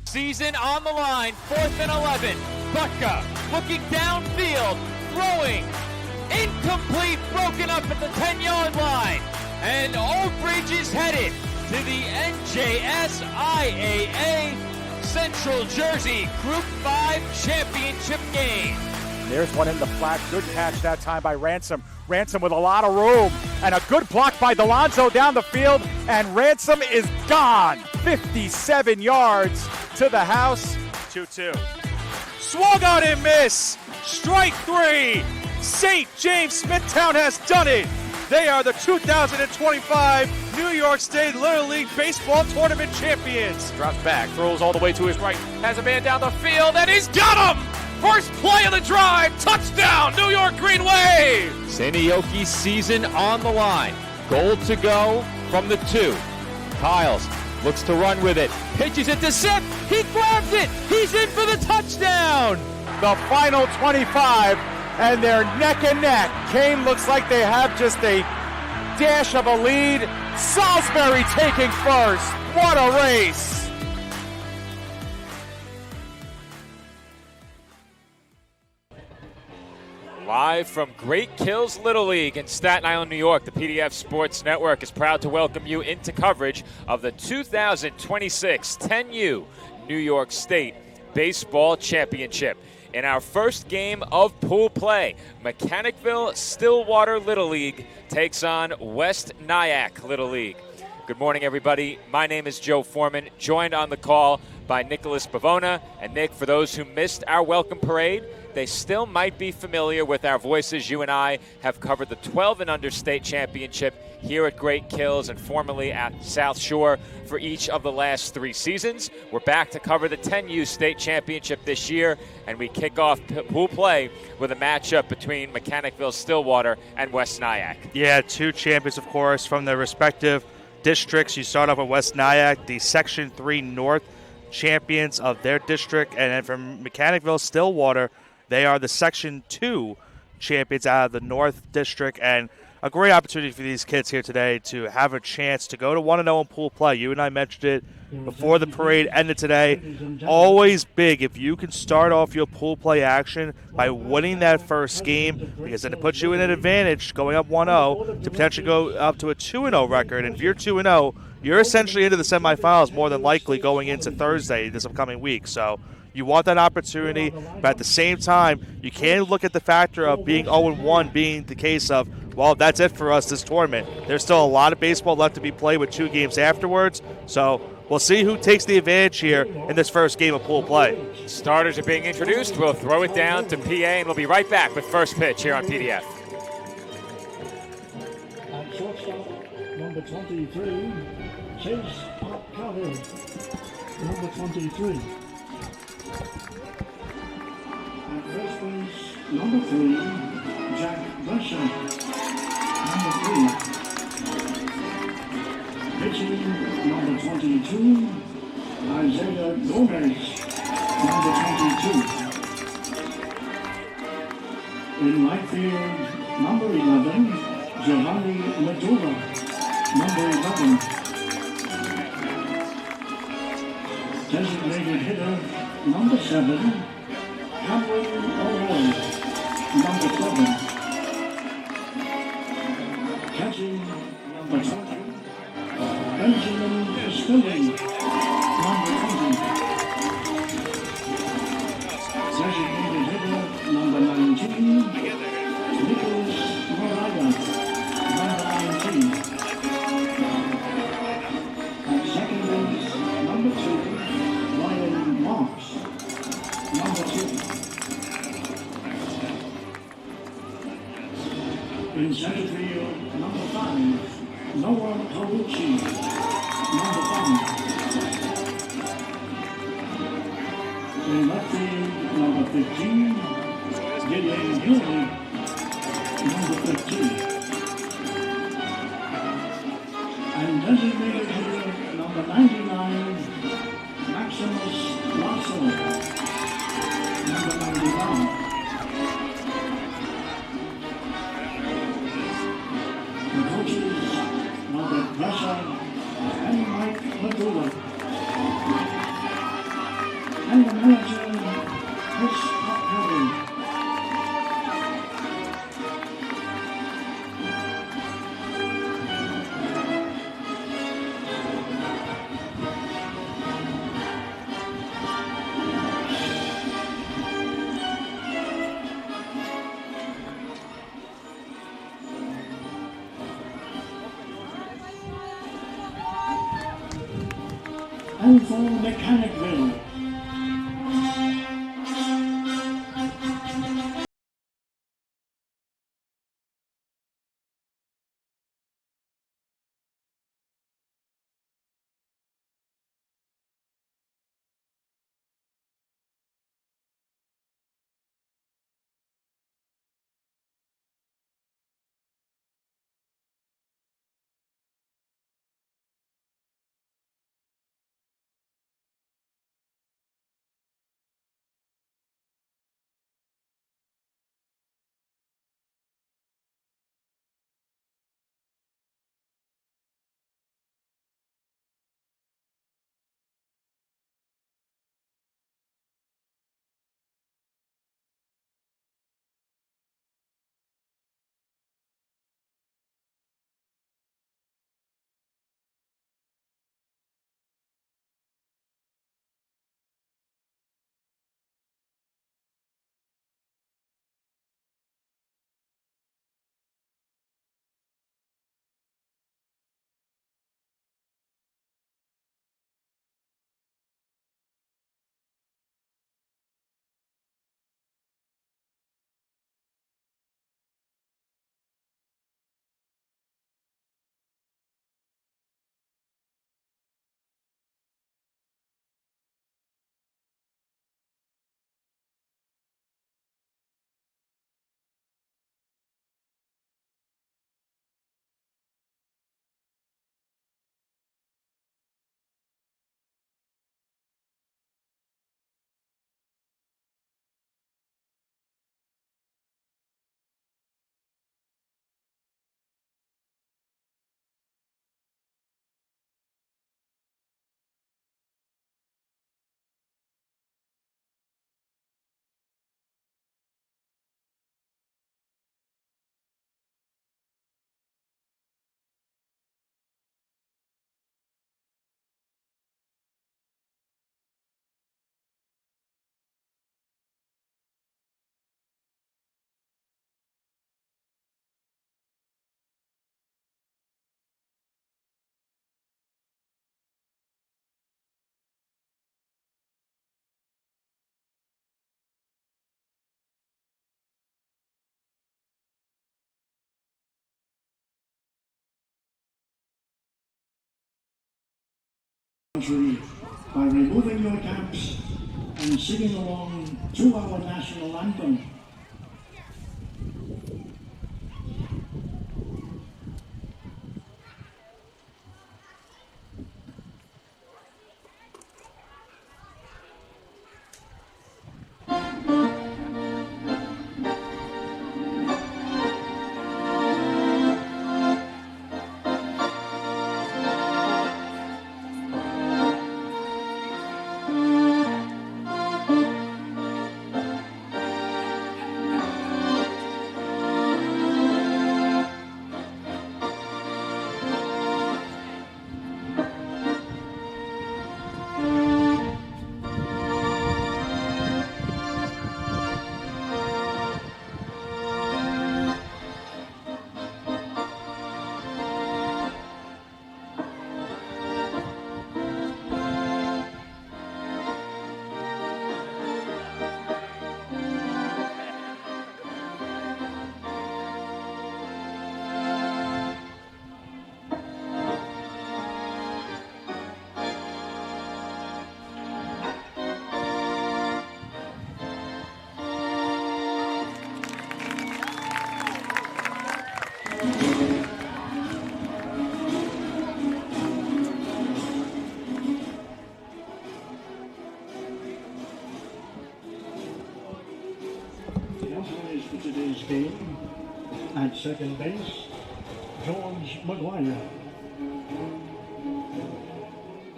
Season on the line, 4th and 11. Butka looking downfield, throwing. Incomplete, broken up at the 10-yard line. And Oak Ridge is headed to the NJSIAA Central Jersey Group 5 Championship game. There's one in the flat. Good catch that time by Ransom. Ransom with a lot of room. And a good block by Delonzo down the field. And Ransom is gone. 57 yards to the house. 2-2. Swung on and miss. Strike 3. St. James Smithtown has done it. They are the 2025 New York State Little League Baseball Tournament champions. Drops back, throws all the way to his right. Has a man down the field, and he's got him! First play of the drive, touchdown, New York Green Wave! Sanioki's season on the line. Goal to go from the 2. Kyles looks to run with it. Pitches it to Sip. He grabs it. He's in for the touchdown. The final 25, and they're neck and neck. Kane looks like they have just a dash of a lead. Salisbury taking first. What a race. Live from Great Kills Little League in Staten Island, New York, the PDF Sports Network is proud to welcome you into coverage of the 2026 10U New York State Baseball Championship. In our first game of pool play, Mechanicville-Stillwater Little League takes on West Nyack Little League. Good morning, everybody. My name is Joe Foreman, joined on the call by Nicholas Pavona. And Nick, for those who missed our welcome parade, they still might be familiar with our voices. You and I have covered the 12 and under state championship here at Great Kills and formerly at South Shore for each of the last 3 seasons. We're back to cover the 10U state championship this year, and we kick off pool play with a matchup between Mechanicville-Stillwater and West Nyack. Yeah, 2 champions, of course, from their respective districts. You start off with West Nyack, the Section 3 North champions of their district, and then from Mechanicville-Stillwater, they are the Section 2 champions out of the North District, and a great opportunity for these kids here today to have a chance to go to 1-0 in pool play. You and I mentioned it before the parade ended today. Always big if you can start off your pool play action by winning that first game, because then it puts you in an advantage going up 1-0 to potentially go up to a 2-0 record. And if you're 2-0, you're essentially into the semifinals more than likely going into Thursday this upcoming week. So you want that opportunity, but at the same time, you can't look at the factor of being 0-1 being the case of, well, that's it for us this tournament. There's still a lot of baseball left to be played with 2 games afterwards, so we'll see who takes the advantage here in this first game of pool play. Starters are being introduced. We'll throw it down to PA, and we'll be right back with first pitch here on PDF. At shortstop, number 23, Chase Carter, number 23. At first base, number 3, Jack Brescia, number 3. Pitching, number 22, Isaiah Gomez, number 22. In right field, number 11, Giovanni Medula, number 11. Designated hitter, number 7, Cameron O'Rourke, number 7. Catching, number 20, Benjamin Spilling, number 20. Designated hitter, number 19, Nicholas Moraga, number 19. At second base, number 2, Ryan Marks, number 2. In center field, number 5, Noah Carucci, number 5. In left field, number 15, Gideon Gilly, number 15. And designated hitter, number 99, Maximus Lasso, number 99. The coaches, Robert Brescia and Mike Medula. and from Mechanicville. By removing your caps and singing along to our national anthem. For today's game, at second base, George Maguire.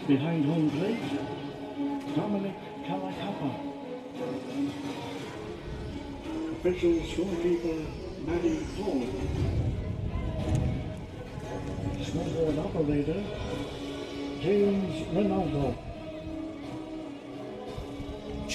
Behind home plate, Dominic Kalakapa. Official scorekeeper, Matty Paul. Scoreboard operator, James Ronaldo.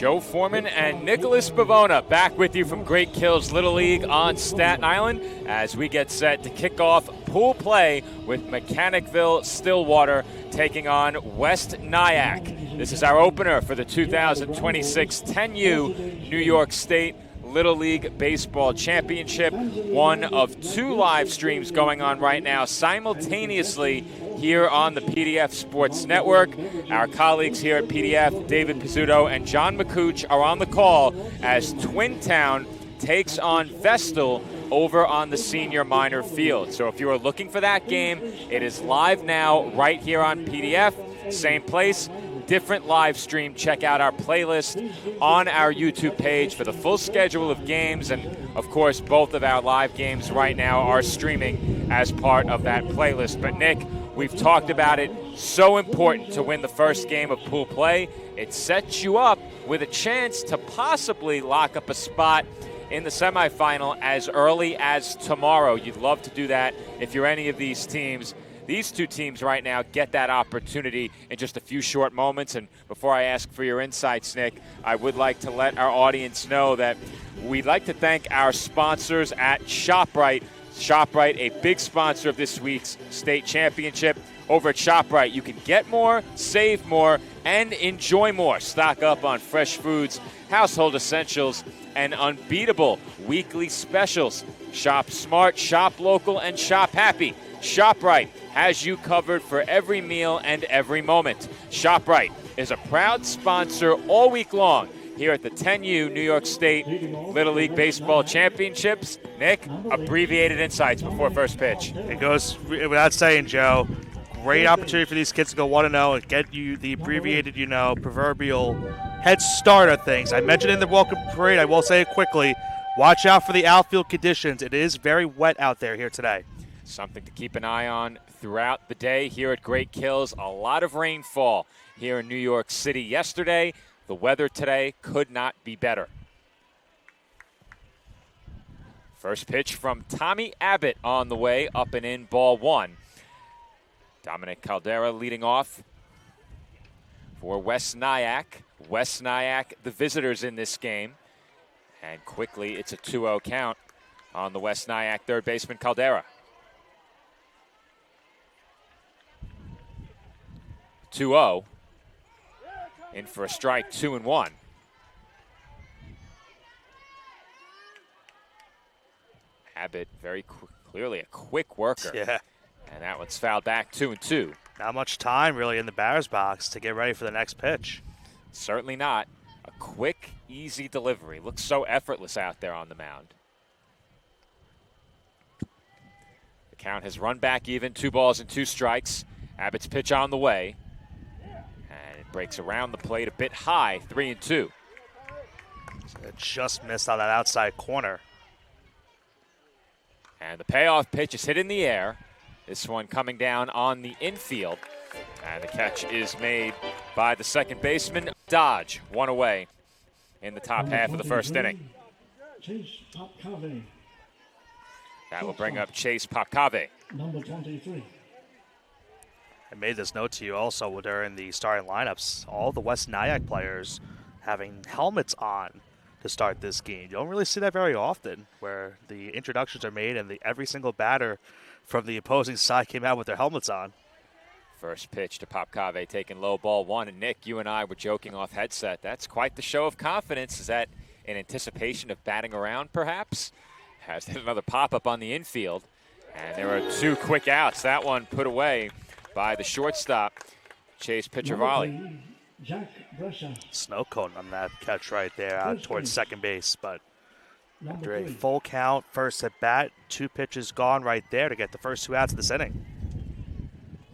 Joe Foreman and Nicholas Bavona back with you from Great Kills Little League on Staten Island as we get set to kick off pool play with Mechanicville-Stillwater taking on West Nyack. This is our opener for the 2026 10U New York State Little League Baseball Championship. One of two live streams going on right now simultaneously here on the PDF Sports Network. Our colleagues here at PDF, David Pizzuto and John McCooch, are on the call as Twin Town takes on Vestal over on the senior minor field. So if you are looking for that game, it is live now right here on PDF. Same place, different live stream. Check out our playlist on our YouTube page for the full schedule of games. And, of course, both of our live games right now are streaming as part of that playlist. But, Nick, we've talked about it. So important to win the first game of pool play. It sets you up with a chance to possibly lock up a spot in the semifinal as early as tomorrow. You'd love to do that if you're any of these teams. These two teams right now get that opportunity in just a few short moments. And before I ask for your insights, Nick, I would like to let our audience know that we'd like to thank our sponsors at ShopRite. ShopRite, a big sponsor of this week's state championship. Over at ShopRite, you can get more, save more, and enjoy more. Stock up on fresh foods, household essentials, and unbeatable weekly specials. Shop smart, shop local, and shop happy. ShopRite has you covered for every meal and every moment. ShopRite is a proud sponsor all week long here at the 10U New York State Little League Baseball Championships. Nick, abbreviated insights before first pitch. It goes without saying, Joe. Great opportunity for these kids to go 1-0 and get you the abbreviated, proverbial head start of things. I mentioned in the welcome parade, I will say it quickly, watch out for the outfield conditions. It is very wet out there here today. Something to keep an eye on throughout the day here at Great Kills. A lot of rainfall here in New York City yesterday. The weather today could not be better. First pitch from Tommy Abbott on the way, up and in, ball one. Dominic Caldera leading off for West Nyack. West Nyack, the visitors in this game. And quickly, it's a 2-0 count on the West Nyack third baseman Caldera. 2-0. In for a strike, 2-1. Abbott, very clearly a quick worker. Yeah. And that one's fouled back, 2-2. Not much time, really, in the batter's box to get ready for the next pitch. Certainly not. A quick, easy delivery. Looks so effortless out there on the mound. The count has run back even, 2 balls and 2 strikes. Abbott's pitch on the way. And it breaks around the plate a bit high, 3-2. So it just missed on that outside corner. And the payoff pitch is hit in the air. This one coming down on the infield. And the catch is made by the second baseman, Dodge. One away in the top half of the first inning. Chase Popcave, That will bring up Chase Popcave. number 23. I made this note to you also during the starting lineups. All the West Nyack players having helmets on to start this game. You don't really see that very often, where the introductions are made and every single batter from the opposing side came out with their helmets on. First pitch to Popcave, taking low, ball one. And Nick, you and I were joking off headset. That's quite the show of confidence. Is that in anticipation of batting around, perhaps? Has hit another pop-up on the infield. And there are 2 quick outs. That one put away by the shortstop, Chase Picciavalli. Jack Brescia, Snow cone on that catch right there out towards second base. But number after a 3. full count, first at bat, 2 pitches gone right there to get the first 2 outs of this inning.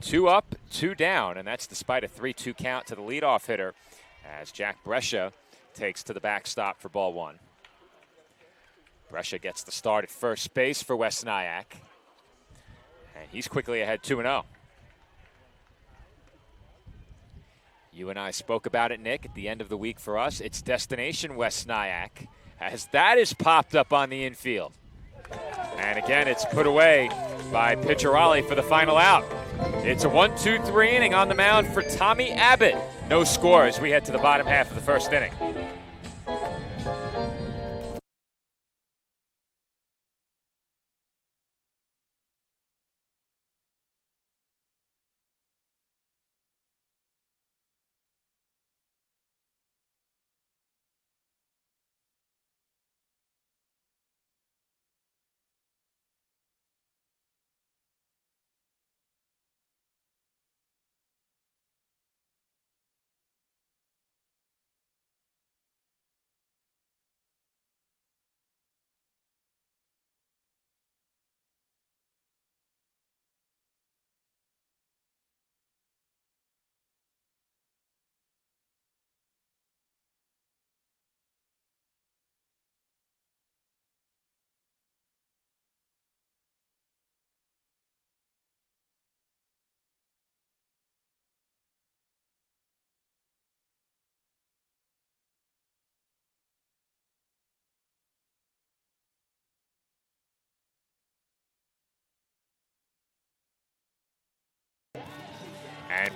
2 up, 2 down, and that's despite a 3-2 count to the leadoff hitter as Jack Brescia takes to the backstop for ball one. Brescia gets the start at first base for West Nyack, and he's quickly ahead 2-0. You and I spoke about it, Nick, at the end of the week for us. It's destination West Nyack, as that is popped up on the infield. And again, it's put away by Picciavalli for the final out. It's a 1-2-3 inning on the mound for Tommy Abbott. No score as we head to the bottom half of the first inning.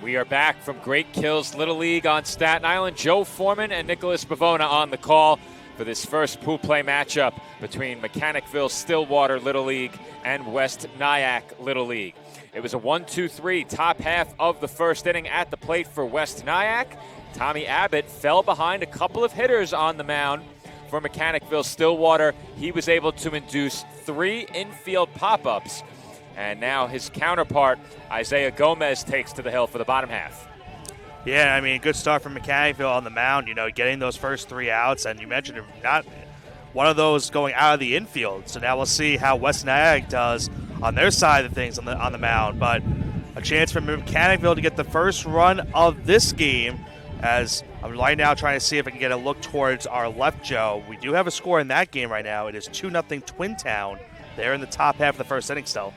We are back from Great Kills Little League on Staten Island. Joe Foreman and Nicholas Bavona on the call for this first pool play matchup between Mechanicville-Stillwater Little League and West Nyack Little League. It was a 1-2-3 top half of the first inning at the plate for West Nyack. Tommy Abbott fell behind a couple of hitters on the mound for Mechanicville-Stillwater. He was able to induce 3 infield pop-ups. And now his counterpart, Isaiah Gomez, takes to the hill for the bottom half. Yeah, I mean, good start from Mechanicville on the mound, getting those first 3 outs. And you mentioned not one of those going out of the infield. So now we'll see how West Nyack does on their side of things on the mound. But a chance for Mechanicville to get the first run of this game, as I'm right now trying to see if I can get a look towards our left, Joe. We do have a score in that game right now. It is 2-0 Twin Town. They're in the top half of the first inning still.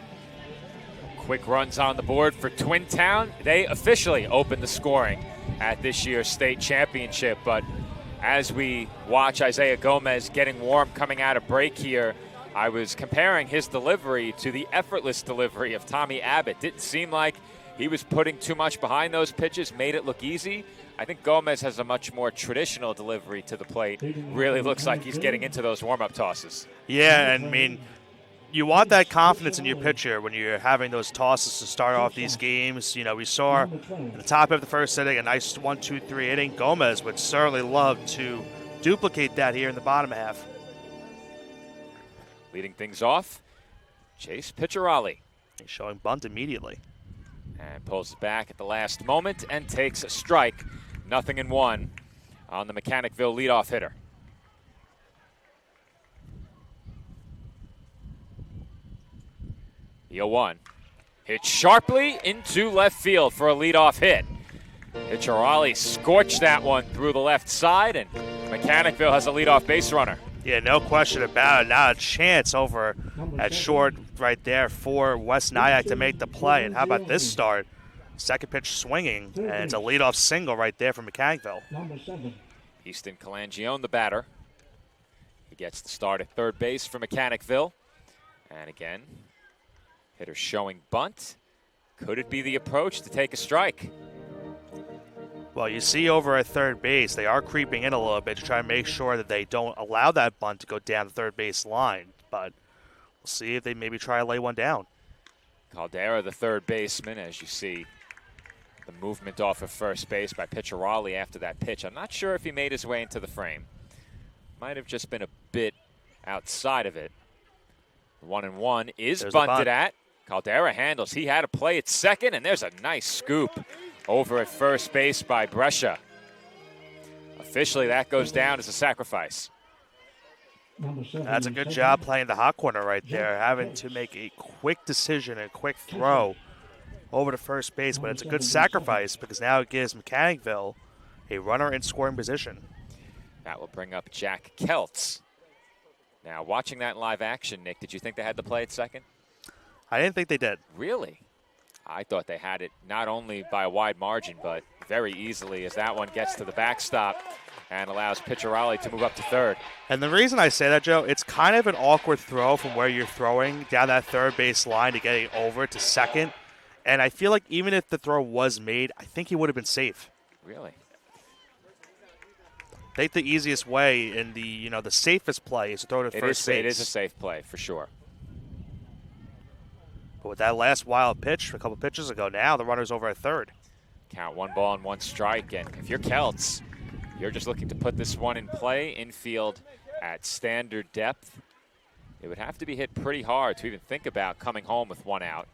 Quick runs on the board for Twin Town. They officially opened the scoring at this year's state championship. But as we watch Isaiah Gomez getting warm coming out of break here, I was comparing his delivery to the effortless delivery of Tommy Abbott. Didn't seem like he was putting too much behind those pitches, made it look easy. I think Gomez has a much more traditional delivery to the plate. Really looks like he's getting into those warm-up tosses. Yeah, and I mean, you want that confidence in your pitcher when you're having those tosses to start off these games. We saw in the top of the first inning a nice 1-2-3 inning. Gomez would certainly love to duplicate that here in the bottom half. Leading things off, Chase Picciarelli. He's showing bunt immediately. And pulls it back at the last moment and takes a strike. 0-1 on the Mechanicville leadoff hitter. The 0-1. Hit sharply into left field for a leadoff hit. Picciarelli scorched that one through the left side, and Mechanicville has a leadoff base runner. Yeah, no question about it. Not a chance over at short right there for West Nyack to make the play. And how about this start? Second pitch swinging, and it's a leadoff single right there from Mechanicville. Easton Calangione, the batter. He gets the start at third base for Mechanicville. And again, hitter showing bunt. Could it be the approach to take a strike? Well, you see over at third base, they are creeping in a little bit to try to make sure that they don't allow that bunt to go down the third base line. But we'll see if they maybe try to lay one down. Caldera, the third baseman, as you see the movement off of first base by Picciarelli after that pitch. I'm not sure if he made his way into the frame. Might have just been a bit outside of it. 1-1 is bunted at. Caldera handles. He had a play at second, and there's a nice scoop over at first base by Brescia. Officially, that goes down as a sacrifice. That's a good job playing the hot corner right there, having to make a quick decision, a quick throw over to first base. But it's a good sacrifice because now it gives Mechanicville a runner in scoring position. That will bring up Jack Keltz. Now, watching that in live action, Nick, did you think they had the play at second? I didn't think they did. Really? I thought they had it not only by a wide margin, but very easily as that one gets to the backstop and allows Picciarelli to move up to third. And the reason I say that, Joe, it's kind of an awkward throw from where you're throwing down that third base line to getting over to second. And I feel like even if the throw was made, I think he would have been safe. Really? I think the easiest way and the safest play is to throw to first base. It is a safe play for sure. But with that last wild pitch a couple pitches ago, now the runner's over at third. Count 1 ball and 1 strike. And if you're Keltz, you're just looking to put this one in play, infield at standard depth. It would have to be hit pretty hard to even think about coming home with 1 out.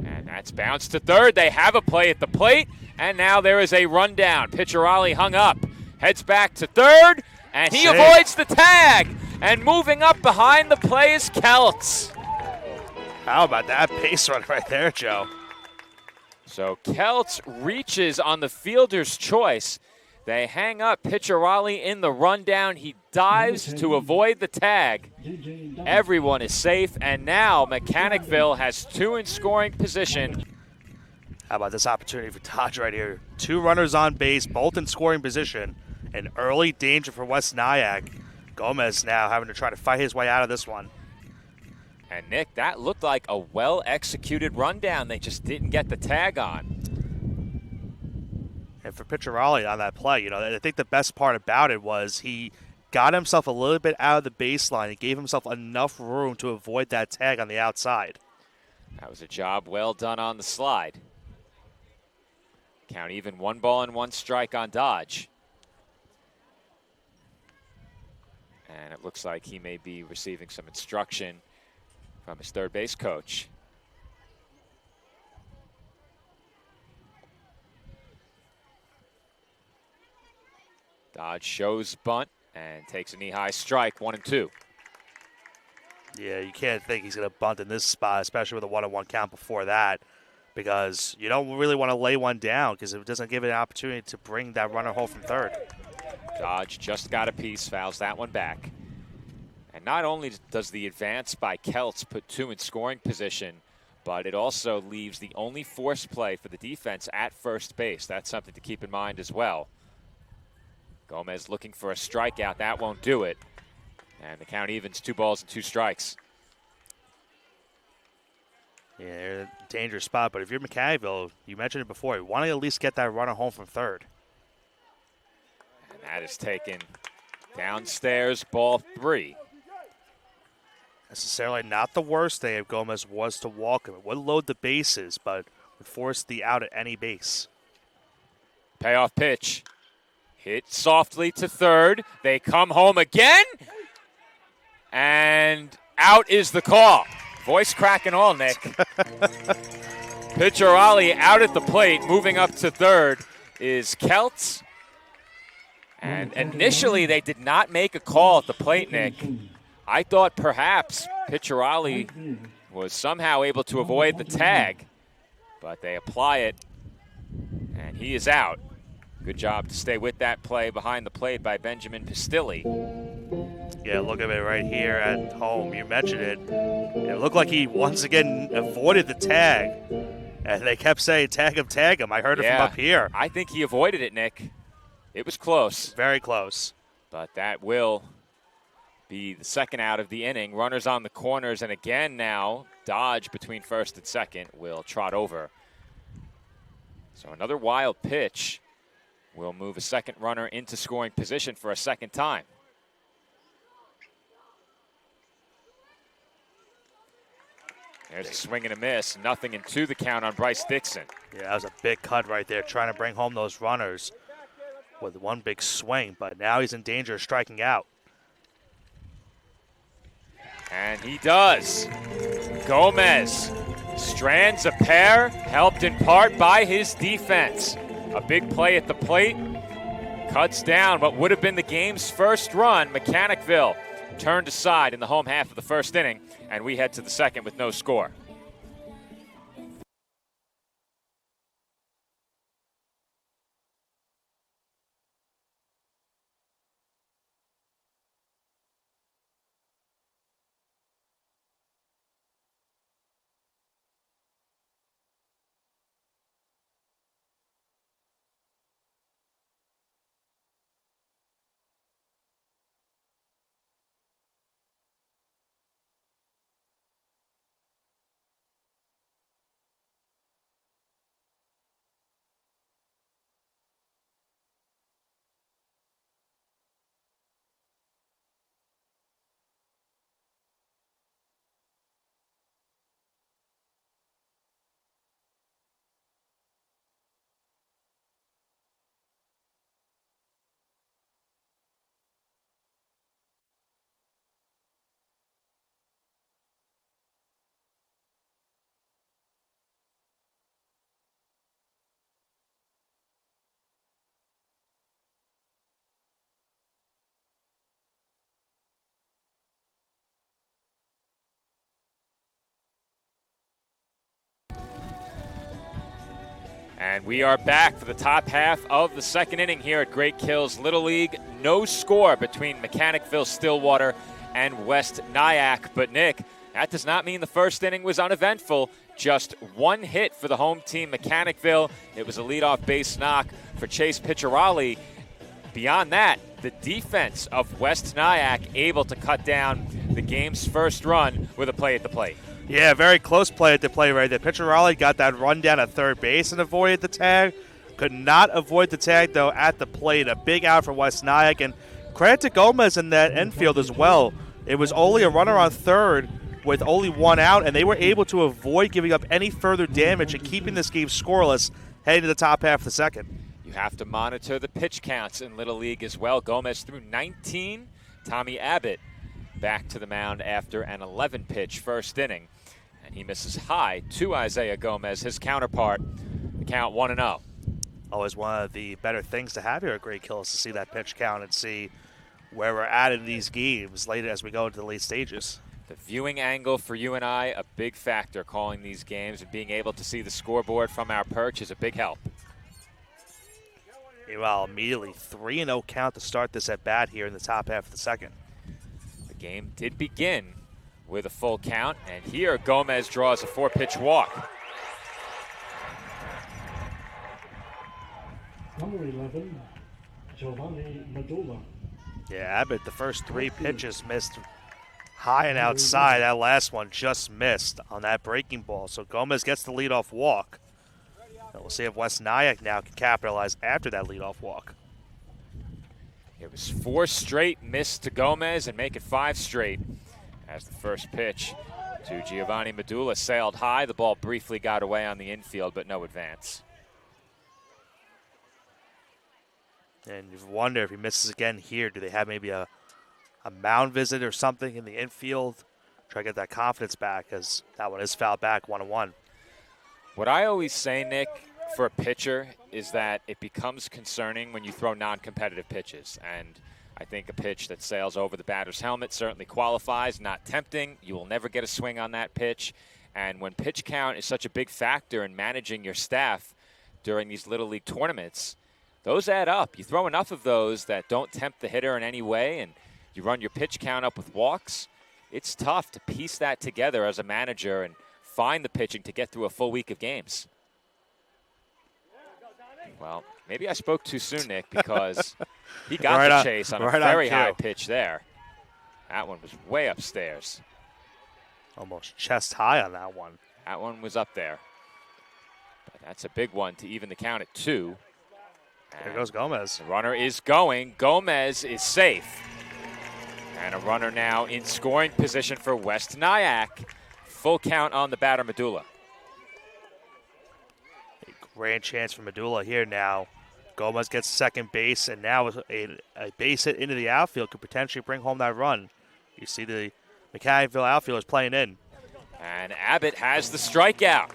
And that's bounced to third. They have a play at the plate, and now there is a rundown. Picciarelli hung up, heads back to third, and he avoids the tag. And moving up behind the play is Keltz. How about that base run right there, Joe? So Keltz reaches on the fielder's choice. They hang up Picciarelli in the rundown. He dives to avoid the tag. Everyone is safe, and now Mechanicville has 2 in scoring position. How about this opportunity for Dodge right here? 2 runners on base, both in scoring position. An early danger for West Nyack. Gomez now having to try to fight his way out of this one. And Nick, that looked like a well-executed rundown. They just didn't get the tag on. And for Picciarelli on that play, I think the best part about it was he got himself a little bit out of the baseline. He gave himself enough room to avoid that tag on the outside. That was a job well done on the slide. Count even, 1 ball and 1 strike on Dodge. And it looks like he may be receiving some instruction from his third base coach. Dodge shows bunt and takes a knee-high strike, 1-2. Yeah, you can't think he's going to bunt in this spot, especially with a 1-1 count before that, because you don't really want to lay one down because it doesn't give it an opportunity to bring that runner home from third. Dodge just got a piece, fouls that one back. And not only does the advance by Kelts put 2 in scoring position, but it also leaves the only force play for the defense at first base. That's something to keep in mind as well. Gomez looking for a strikeout. That won't do it. And the count evens, 2 balls and 2 strikes. Yeah, they're in a dangerous spot, but if you're Mechanicville, you mentioned it before, you want to at least get that runner home from third. And that is taken downstairs, ball 3. Necessarily not the worst thing if Gomez was to walk him. It would load the bases, but would force the out at any base. Payoff pitch. Hit softly to third. They come home again. And out is the call. Voice crack and all, Nick. Picciarelli out at the plate, moving up to third is Kelts. And initially they did not make a call at the plate, Nick. I thought perhaps Picciarelli was somehow able to avoid the tag, but they apply it, and he is out. Good job to stay with that play behind the plate by Benjamin Pistilli. Yeah, look at it right here at home. You mentioned it. It looked like he once again avoided the tag, and they kept saying, tag him. I heard it from up here. I think he avoided it, Nick. It was close. Very close. But that will be the second out of the inning. Runners on the corners, and again now, Dodge between first and second will trot over. So another wild pitch will move a second runner into scoring position for a second time. There's a swing and a miss. 0-2 the count on Bryce Dixon. Yeah, that was a big cut right there, trying to bring home those runners with one big swing, but now he's in danger of striking out. And he does. Gomez strands a pair, helped in part by his defense. A big play at the plate, cuts down what would have been the game's first run. Mechanicville turned aside in the home half of the first inning, and we head to the second with no score. And we are back for the top half of the second inning here at Great Kills Little League. No score between Mechanicville-Stillwater and West Nyack. But, Nick, that does not mean the first inning was uneventful. Just one hit for the home team, Mechanicville. It was a leadoff base knock for Chase Picciarelli. Beyond that, the defense of West Nyack able to cut down the game's first run with a play at the plate. Yeah, very close play at the plate right there. Pitcher Raleigh got that run down at third base and avoided the tag. Could not avoid the tag, though, at the plate. A big out for West Nyack. And credit to Gomez in that infield as well. It was only a runner on third with only one out, and they were able to avoid giving up any further damage and keeping this game scoreless heading to the top half of the second. You have to monitor the pitch counts in Little League as well. Gomez threw 19. Tommy Abbott back to the mound after an 11-pitch first inning. And he misses high to Isaiah Gomez, his counterpart. The count 1-0. Always one of the better things to have here at Great Kill is to see that pitch count and see where we're at in these games later as we go into the late stages. The viewing angle for you and I, a big factor calling these games, and being able to see the scoreboard from our perch is a big help. Meanwhile, immediately 3-0 count to start this at bat here in the top half of the second. The game did begin with a full count, and here Gomez draws a 4-pitch walk. Number 11, Giovanni Medulla. Yeah, Abbott, the first 3 pitches missed high and outside. That last one just missed on that breaking ball. So Gomez gets the leadoff walk. And we'll see if West Nyack now can capitalize after that leadoff walk. It was 4 straight missed to Gomez and make it 5 straight as the first pitch to Giovanni Medulla sailed high. The ball briefly got away on the infield, but no advance. And you wonder if he misses again here, do they have maybe a mound visit or something in the infield? Try to get that confidence back, as that one is fouled back 1-1. What I always say, Nick, for a pitcher is that it becomes concerning when you throw non-competitive pitches. And I think a pitch that sails over the batter's helmet certainly qualifies, not tempting. You will never get a swing on that pitch. And when pitch count is such a big factor in managing your staff during these Little League tournaments, those add up. You throw enough of those that don't tempt the hitter in any way, and you run your pitch count up with walks, it's tough to piece that together as a manager and find the pitching to get through a full week of games. Well, maybe I spoke too soon, Nick, because he got the chase on a very high pitch there. That one was way upstairs. Almost chest high on that one. That one was up there. But that's a big one to even the count at 2. There goes Gomez. The runner is going. Gomez is safe. And a runner now in scoring position for West Nyack. Full count on the batter, Medulla. A grand chance for Medulla here now. Gomez gets second base, and now a base hit into the outfield could potentially bring home that run. You see the Mechanicville outfielders playing in. And Abbott has the strikeout.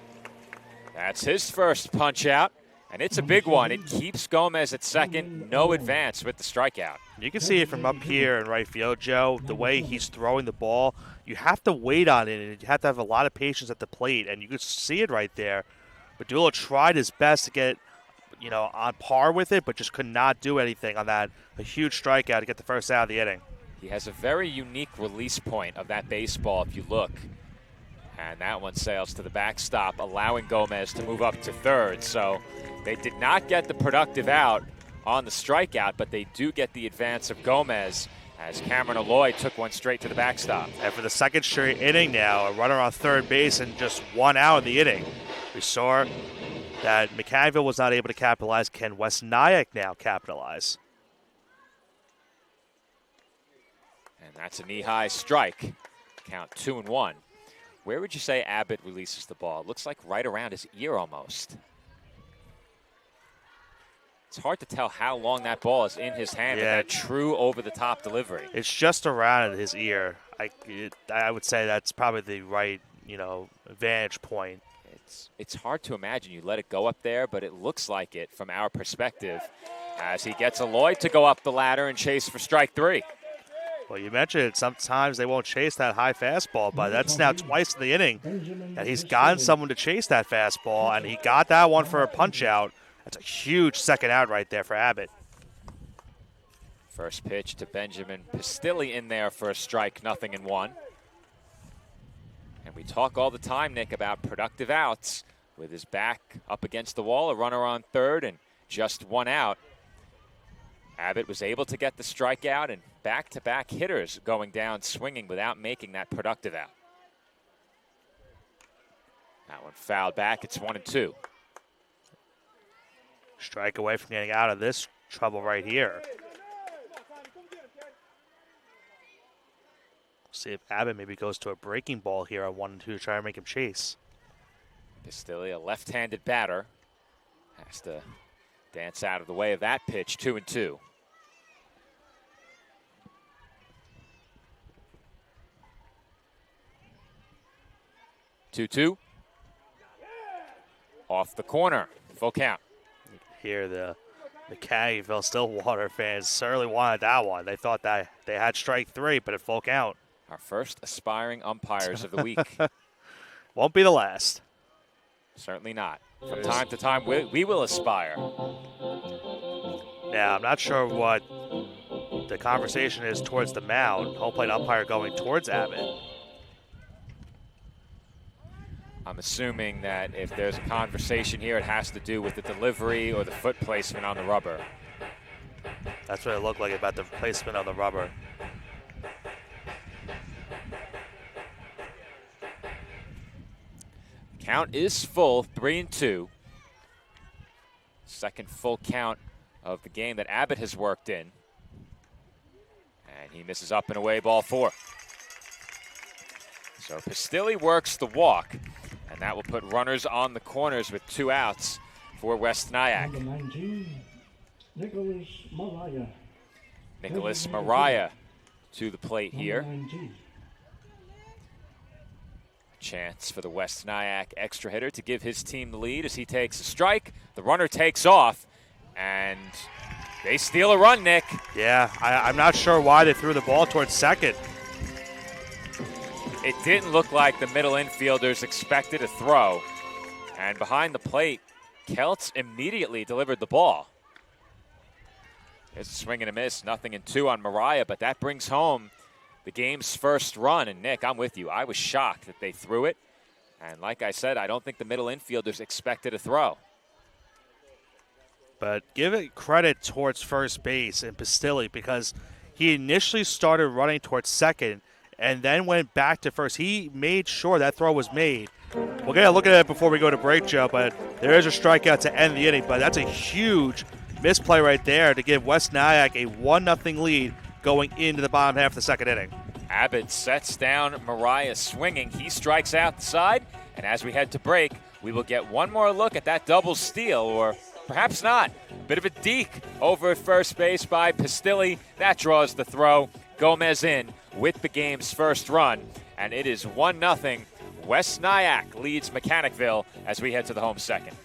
That's his first punch out. And it's a big one. It keeps Gomez at second. No advance with the strikeout. You can see it from up here in right field, Joe. The way he's throwing the ball, you have to wait on it, and you have to have a lot of patience at the plate. And you can see it right there. Medulla tried his best to get, on par with it, but just could not do anything on that. A huge strikeout to get the first out of the inning. He has a very unique release point of that baseball if you look. And that one sails to the backstop, allowing Gomez to move up to third. So they did not get the productive out on the strikeout, but they do get the advance of Gomez as Cameron Alloy took one straight to the backstop. And for the second straight inning now, a runner on third base and just 1 out in the inning. We saw that Mechanicville was not able to capitalize. Can West Nyack now capitalize? And that's a knee-high strike. Count 2-1. Where would you say Abbott releases the ball? It looks like right around his ear almost. It's hard to tell how long that ball is in his hand with that true over-the-top delivery. It's just around his ear. I would say that's probably the right, vantage point. It's hard to imagine you let it go up there, but it looks like it from our perspective as he gets Alloy to go up the ladder and chase for strike 3. Well, you mentioned it. Sometimes they won't chase that high fastball, but that's now twice in the inning that he's gotten someone to chase that fastball, and he got that one for a punch-out. That's a huge second out right there for Abbott. First pitch to Benjamin Pistilli in there for a strike, 0-1. And we talk all the time, Nick, about productive outs. With his back up against the wall, a runner on third, and just 1 out. Abbott was able to get the strikeout, and back-to-back hitters going down swinging without making that productive out. That one fouled back. It's 1-2. Strike away from getting out of this trouble right here. See if Abbott maybe goes to a breaking ball here on 1-2 to try and make him chase. Pistilli, a left-handed batter, has to dance out of the way of that pitch. 2-2. Two-two. Off the corner. Full count. Here, the Mechanicville-Stillwater fans certainly wanted that one. They thought that they had strike 3, but at full count. Our first aspiring umpires of the week. Won't be the last. Certainly not. From time to time, we will aspire. Now, I'm not sure what the conversation is towards the mound. Home plate umpire going towards Abbott. I'm assuming that if there's a conversation here, it has to do with the delivery or the foot placement on the rubber. That's what it looked like about the placement of the rubber. Count is full, 3-2. Second full count of the game that Abbott has worked in. And he misses up and away, ball 4. So Pistilli works the walk, and that will put runners on the corners with 2 outs for West Nyack. Number 19, Nicholas Mariah. Nicholas Mariah to the plate here. Number 19. Chance for the West Nyack extra hitter to give his team the lead as he takes a strike. The runner takes off, and they steal a run, Nick. Yeah, I'm not sure why they threw the ball towards second. It didn't look like the middle infielders expected a throw. And behind the plate, Kelts immediately delivered the ball. It's a swing and a miss, 0-2 on Mariah, but that brings home the game's first run. And Nick, I'm with you. I was shocked that they threw it. And like I said, I don't think the middle infielders expected a throw. But give it credit towards first base and Pistilli because he initially started running towards second and then went back to first. He made sure that throw was made. We're going to look at it before we go to break, Joe, but there is a strikeout to end the inning. But that's a huge misplay right there to give West Nyack a 1-0 lead going into the bottom half of the second inning. Abbott sets down Mariah swinging. He strikes out the side. And as we head to break, we will get one more look at that double steal, or perhaps not. Bit of a deke over at first base by Pistilli. That draws the throw. Gomez in with the game's first run. And it is 1-0. West Nyack leads Mechanicville as we head to the home second.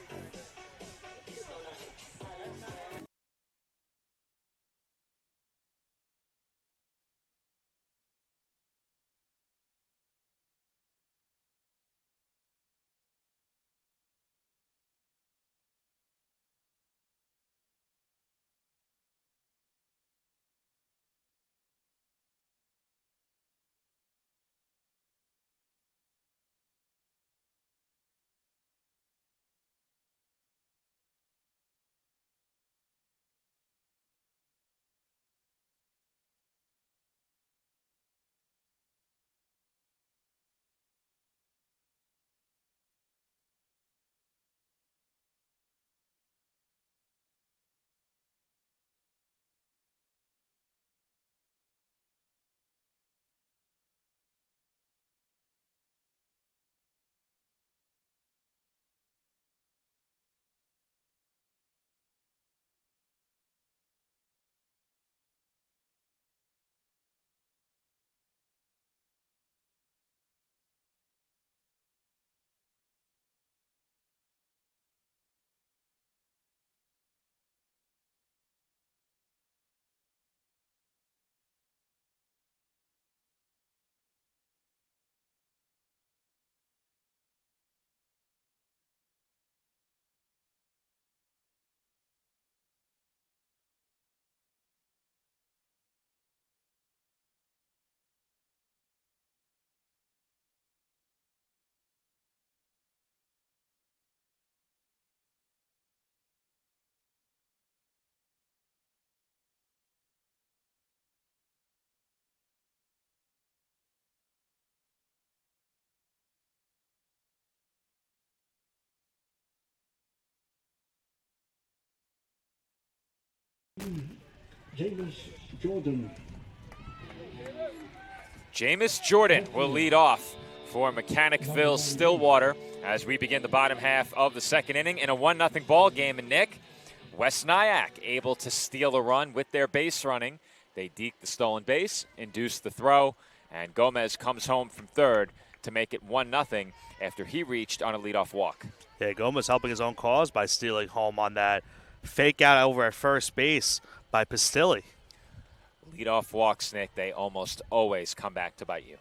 James Jordan. Jameis Jordan will lead off for Mechanicville-Stillwater as we begin the bottom half of the second inning in a 1-0 ball game. And Nick, West Nyack able to steal a run with their base running. They deke the stolen base, induce the throw, and Gomez comes home from third to make it 1-0 after he reached on a leadoff walk. Yeah, Gomez helping his own cause by stealing home on that fake out over at first base by Pistilli. Leadoff walks, Nick, they almost always come back to bite you.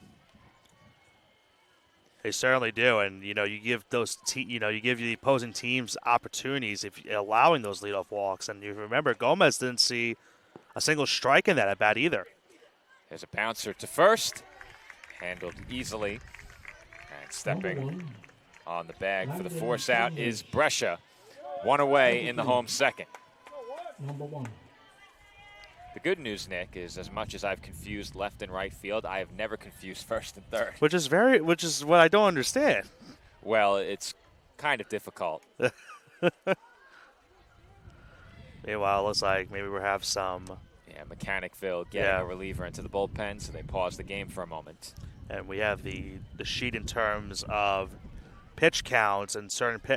They certainly do, and you give you give the opposing teams opportunities if you're allowing those leadoff walks. And you remember Gomez didn't see a single strike in that at bat either. There's a bouncer to first, handled easily, and stepping on the bag for the force out is Brescia, one away in the home second. Number 1. The good news, Nick, is as much as I've confused left and right field, I have never confused first and third. Which is what I don't understand. Well, it's kind of difficult. Meanwhile, it looks like maybe we'll have some. Yeah, Mechanicville getting a reliever into the bullpen, so they pause the game for a moment. And we have the sheet in terms of pitch counts and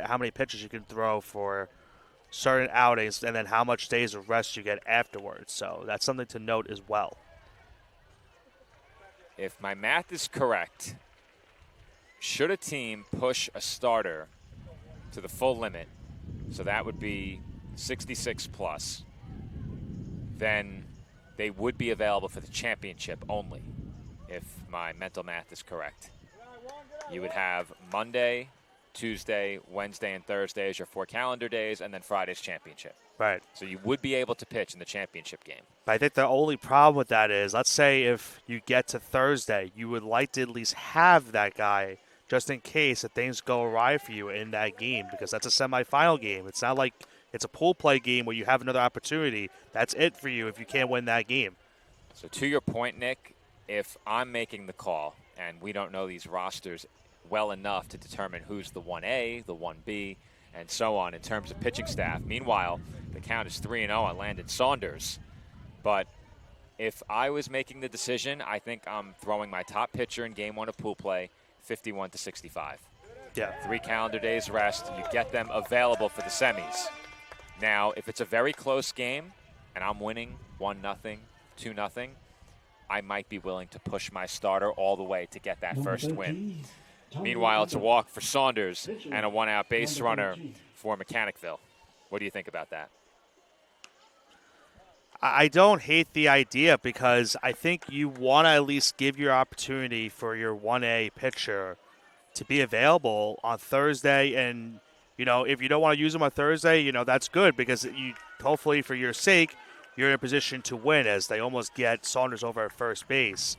how many pitches you can throw for certain outings, and then how much days of rest you get afterwards. So that's something to note as well. If my math is correct, should a team push a starter to the full limit, so that would be 66 plus, then they would be available for the championship only, if my mental math is correct. You would have Monday, Tuesday, Wednesday, and Thursday as your 4 calendar days, and then Friday's championship. Right. So you would be able to pitch in the championship game. But I think the only problem with that is, let's say if you get to Thursday, you would like to at least have that guy just in case if things go awry for you in that game, because that's a semifinal game. It's not like it's a pool play game where you have another opportunity. That's it for you if you can't win that game. So to your point, Nick, if I'm making the call, and we don't know these rosters well enough to determine who's the 1A, the 1B, and so on in terms of pitching staff. Meanwhile, the count is 3-0 on Landon Saunders. But if I was making the decision, I think I'm throwing my top pitcher in game 1 of pool play, 51-65. Yeah. 3 calendar days rest. You get them available for the semis. Now, if it's a very close game and I'm winning 1-0, 2-0, I might be willing to push my starter all the way to get that first win. Meanwhile, it's a walk for Saunders and a 1-out base runner for Mechanicville. What do you think about that? I don't hate the idea, because I think you want to at least give your opportunity for your 1A pitcher to be available on Thursday. And, if you don't want to use him on Thursday, that's good, because you hopefully for your sake, you're in a position to win, as they almost get Saunders over at first base.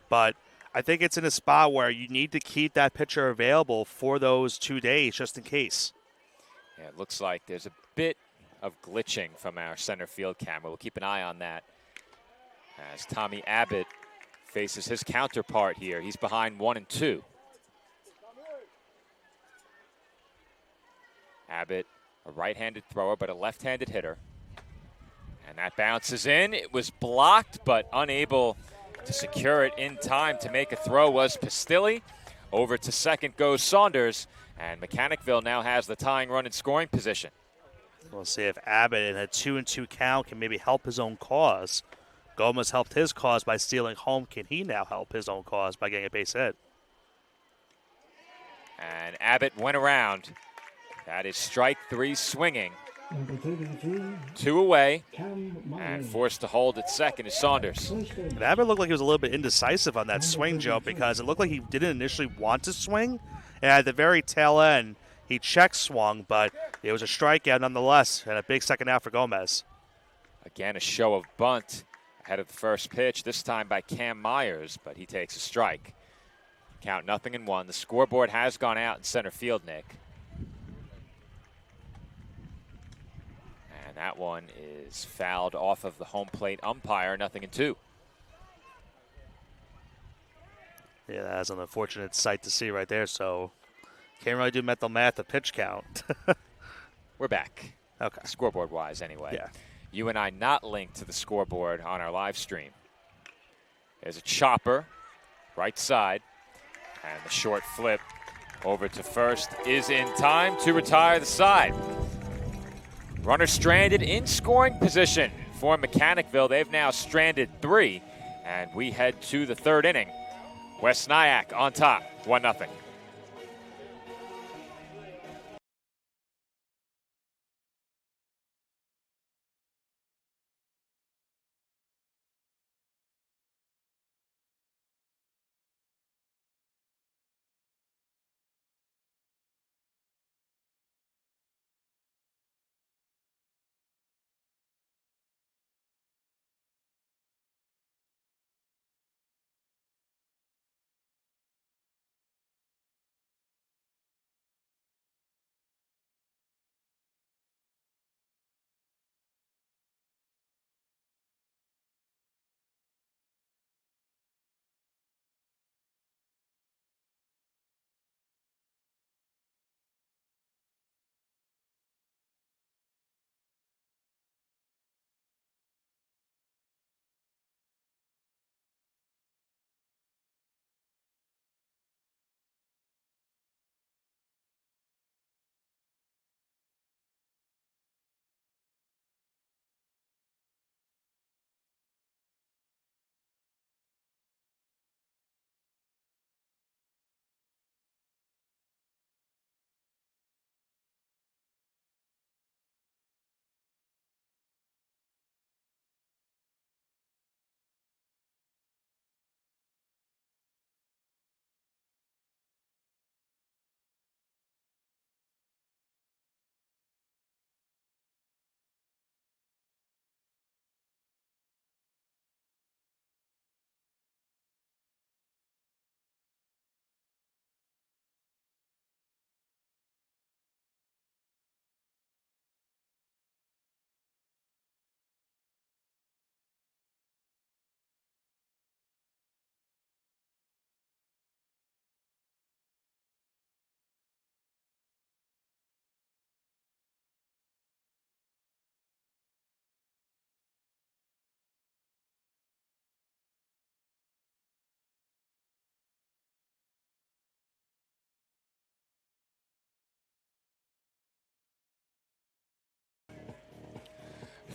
But I think it's in a spot where you need to keep that pitcher available for those 2 days just in case. Yeah, it looks like there's a bit of glitching from our center field camera. We'll keep an eye on that as Tommy Abbott faces his counterpart here. He's behind 1-2. Abbott, a right-handed thrower, but a left-handed hitter. And that bounces in. It was blocked, but unable to secure it in time to make a throw was Pistilli. Over to second goes Saunders, and Mechanicville now has the tying run in scoring position. We'll see if Abbott in a 2-2 count can maybe help his own cause. Gomez helped his cause by stealing home. Can he now help his own cause by getting a base hit? And Abbott went around. That is strike 3 swinging. Number 33. 2 away, Cam and Meyer. forced to hold at second is Saunders. And Abbott looked like he was a little bit indecisive on that swing, Joe, because it looked like he didn't initially want to swing. And at the very tail end, he check swung, but it was a strikeout nonetheless, and a big second out for Gomez. Again, a show of bunt ahead of the first pitch, this time by Cam Myers, but he takes a strike. Count 0-1. The scoreboard has gone out in center field, Nick. And that one is fouled off of the home plate umpire, 0-2. Yeah, that's an unfortunate sight to see right there, so can't really do mental math of pitch count. We're back. Okay. Scoreboard-wise, anyway. Yeah. you and I not linked to the scoreboard on our live stream. There's a chopper, right side, and the short flip over to first is in time to retire the side. Runner stranded in scoring position for Mechanicville. They've now stranded 3, and we head to the 3rd inning. West Nyack on top, 1-0.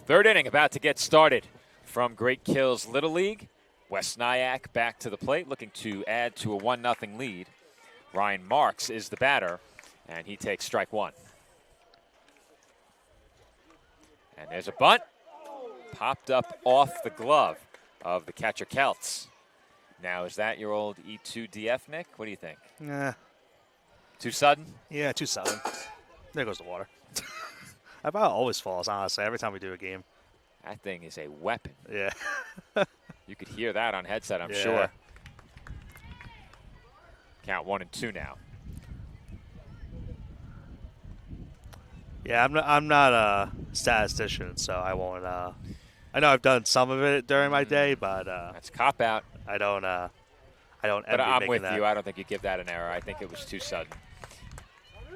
Third inning about to get started from Great Kills Little League. West Nyack back to the plate, looking to add to a 1-0 lead. Ryan Marks is the batter, and he takes strike 1. And there's a bunt. Popped up off the glove of the catcher Kelts. Now, is that your old E2DF, Nick? What do you think? Nah. Too sudden? Yeah, too sudden. There goes the water. That ball always falls, honestly, every time we do a game. That thing is a weapon. Yeah. You could hear that on headset, I'm Yeah. sure. Count 1-2 now. Yeah, I'm not a statistician, so I won't. I know I've done some of it during my day, but That's cop out. I don't. I don't. But envy I'm making with that. you. I don't think you give that an error. I think it was too sudden.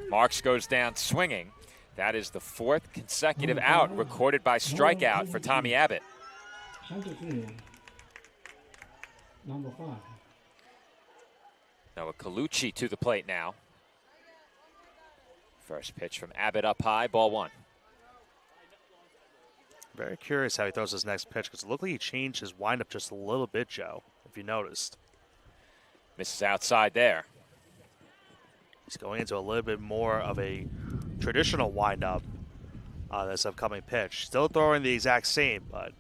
Marks goes down swinging. That is the 4th consecutive out recorded by strikeout for Tommy Abbott. Center field, number 5. Noah Colucci to the plate now. First pitch from Abbott up high, ball 1. Very curious how he throws his next pitch because it looked like he changed his windup just a little bit, Joe, if you noticed. Misses outside there. He's going into a little bit more of a traditional windup on this upcoming pitch. Still throwing the exact same, but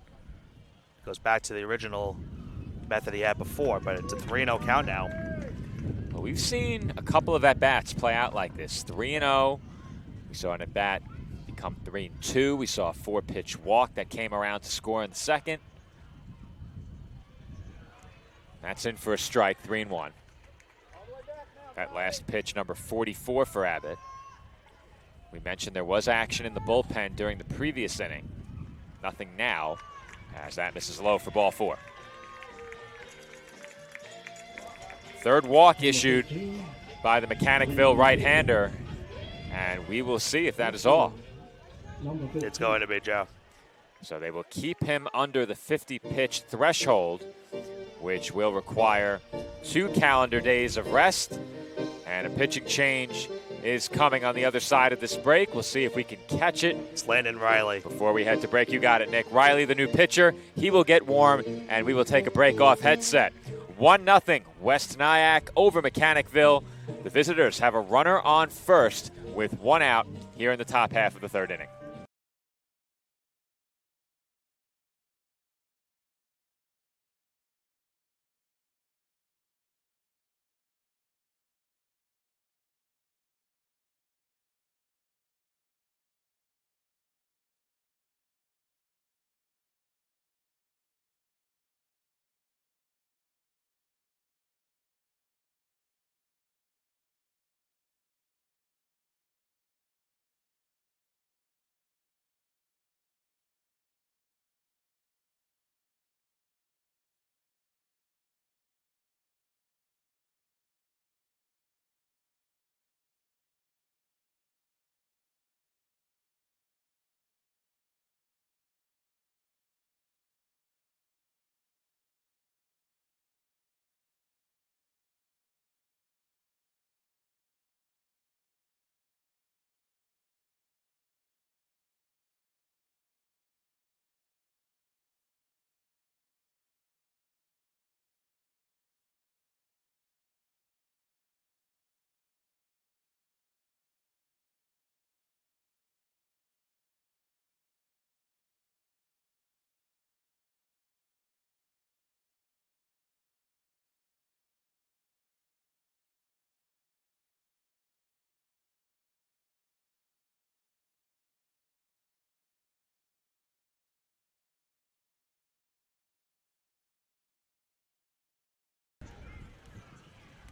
goes back to the original method he had before, but it's a 3-0 count now. Well, we've seen a couple of at-bats play out like this. 3-0. We saw an at-bat become 3-2. We saw a 4-pitch walk that came around to score in the second. That's in for a strike, 3-1. That last pitch, number 44 for Abbott. We mentioned there was action in the bullpen during the previous inning. Nothing now, as that misses low for ball 4. Third walk issued by the Mechanicville right-hander, and we will see if that is all. Number 15. It's going to be, Joe. So they will keep him under the 50-pitch threshold, which will require 2 calendar days of rest. And a pitching change is coming on the other side of this break. We'll see if we can catch it. It's Landon Riley. Before we head to break, you got it, Nick. Riley, the new pitcher. He will get warm, and we will take a break off headset. 1-0 West Nyack over Mechanicville. The visitors have a runner on first with 1 out here in the top half of the 3rd inning.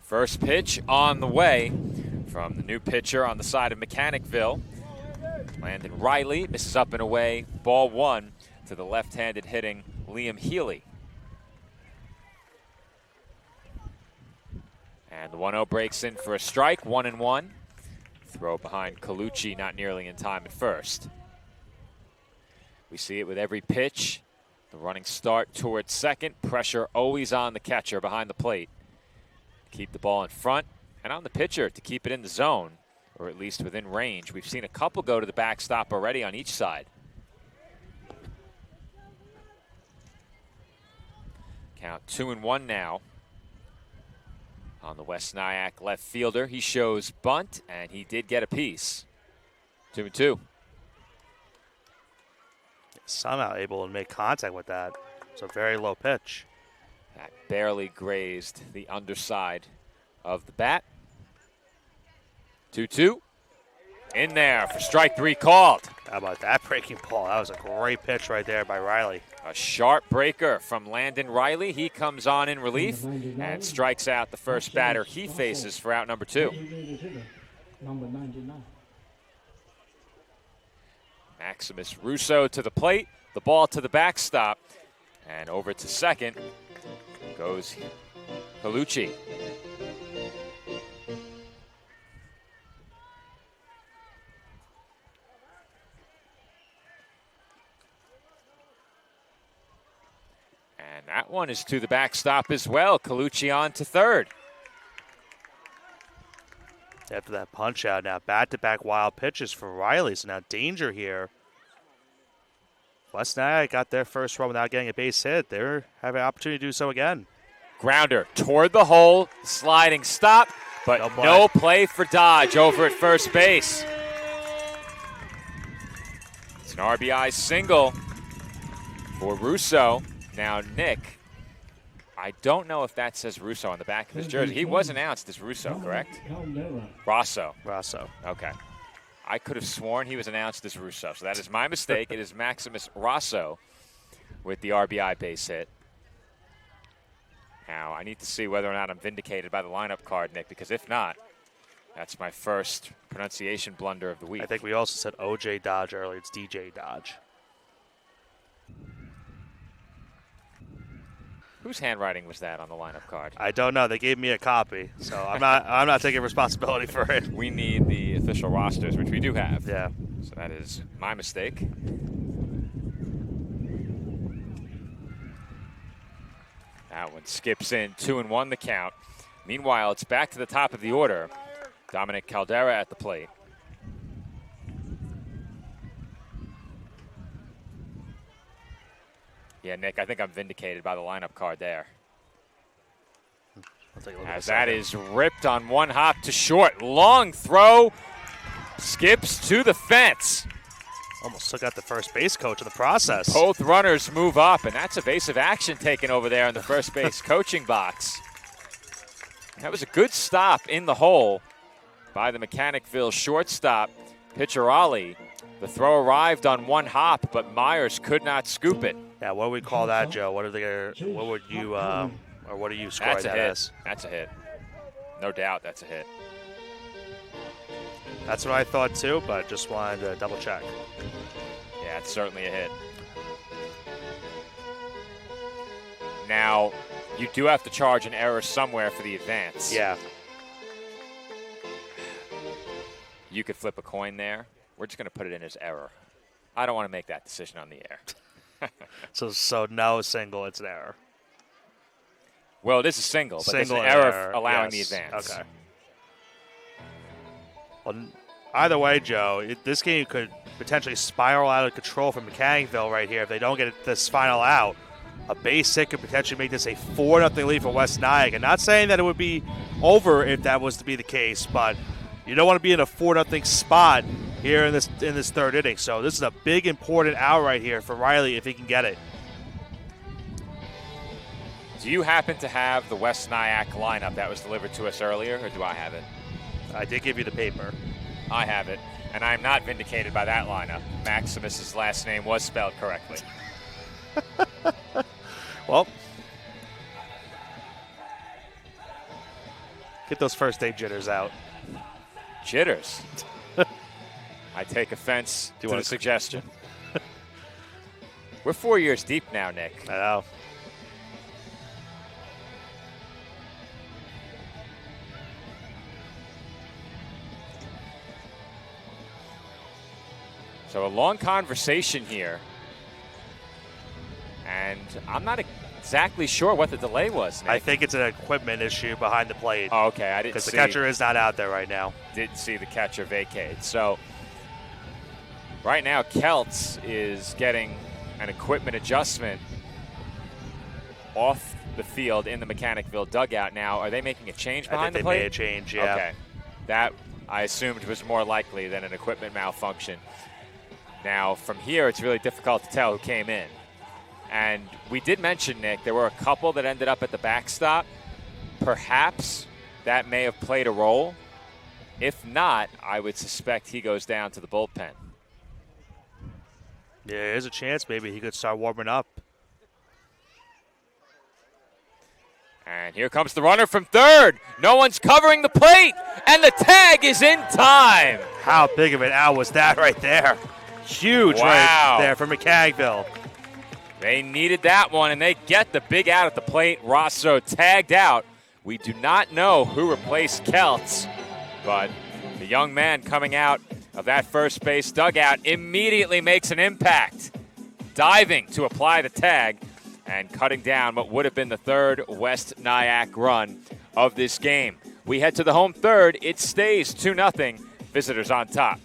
First pitch on the way from the new pitcher on the side of Mechanicville. Landon Riley misses up and away. Ball 1 to the left-handed hitting Liam Healy. And the 1-0 breaks in for a strike, 1-1. Throw behind Colucci, not nearly in time at first. We see it with every pitch. The running start towards second. Pressure always on the catcher behind the plate. Keep the ball in front, and on the pitcher to keep it in the zone, or at least within range. We've seen a couple go to the backstop already on each side. Count 2-1 now on the West Nyack left fielder. He shows bunt, and he did get a piece. 2-2. Somehow able to make contact with that. It's a very low pitch. That barely grazed the underside of the bat. 2-2. In there for strike 3 called. How about that breaking ball? That was a great pitch right there by Riley. A sharp breaker from Landon Riley. He comes on in relief and strikes out the first batter he faces for out number 2. Number 99. Maximus Russo to the plate. The ball to the backstop. And over to second goes Colucci. And that one is to the backstop as well. Colucci on to third. After that punch out, now back-to-back wild pitches for Riley. So now danger here. West Nyack got their first run without getting a base hit. They're having an opportunity to do so again. Grounder toward the hole, sliding stop, but no play for Dodge over at first base. It's an RBI single for Russo. Now, Nick, I don't know if that says Russo on the back of his jersey. He was announced as Russo, correct? Rosso. Okay. I could have sworn he was announced as Russo, so that is my mistake. It is Maximus Rosso with the RBI base hit. Now, I need to see whether or not I'm vindicated by the lineup card, Nick, because if not, that's my first pronunciation blunder of the week. I think we also said O.J. Dodge earlier. It's D.J. Dodge. Whose handwriting was that on the lineup card? I don't know. They gave me a copy, so I'm not taking responsibility for it. We need the official rosters, which we do have. Yeah. So that is my mistake. That one skips in, 2-1 the count. Meanwhile, it's back to the top of the order. Dominic Caldera at the plate. Yeah, Nick, I think I'm vindicated by the lineup card there. As that is ripped on one hop to short. Long throw, skips to the fence. Almost took out the first base coach in the process. Both runners move up, and that's evasive action taken over there in the first base coaching box. That was a good stop in the hole by the Mechanicville shortstop, pitcher Ollie. The throw arrived on one hop, but Myers could not scoop it. Yeah, what do we call that, Joe? What would you, or what are you scoring That's a that hit. as? That's a hit. No doubt that's a hit. That's what I thought too, but just wanted to double check. Yeah, it's certainly a hit. Now, you do have to charge an error somewhere for the advance. Yeah. You could flip a coin there. We're just going to put it in as error. I don't want to make that decision on the air. So no single, it's an error. Well, it is a single, but it's an Single error allowing yes. the advance. Okay. Well, either way, Joe, this game could potentially spiral out of control for Mechanicville right here if they don't get this final out. A base hit could potentially make this a 4-0 lead for West Nyack. And not saying that it would be over if that was to be the case, but you don't want to be in a 4-0 spot here in this third inning. So this is a big, important out right here for Riley if he can get it. Do you happen to have the West Nyack lineup that was delivered to us earlier, or do I have it? I did give you the paper. I have it, and I'm not vindicated by that lineup. Maximus's last name was spelled correctly. Well, get those first day jitters out. Jitters? I take offense to the suggestion. We're 4 years deep now, Nick. I know. So a long conversation here. And I'm not exactly sure what the delay was, Nick. I think it's an equipment issue behind the plate. Oh, okay, I didn't see. Because the catcher is not out there right now. Didn't see the catcher vacate. So right now, Kelts is getting an equipment adjustment off the field in the Mechanicville dugout. Now, are they making a change behind the plate? I think they made a change, yeah. Okay. That, I assumed, was more likely than an equipment malfunction. Now, from here, it's really difficult to tell who came in. And we did mention, Nick, there were a couple that ended up at the backstop. Perhaps that may have played a role. If not, I would suspect he goes down to the bullpen. Yeah, there's a chance maybe he could start warming up. And here comes the runner from third. No one's covering the plate, and the tag is in time. How big of an out was that right there? Huge right there for Mechanicville. They needed that one, and they get the big out at the plate. Rosso tagged out. We do not know who replaced Kelts, but the young man coming out of that first base dugout immediately makes an impact, diving to apply the tag and cutting down what would have been the third West Nyack run of this game. We head to the home third. It stays 2-0. Visitors on top.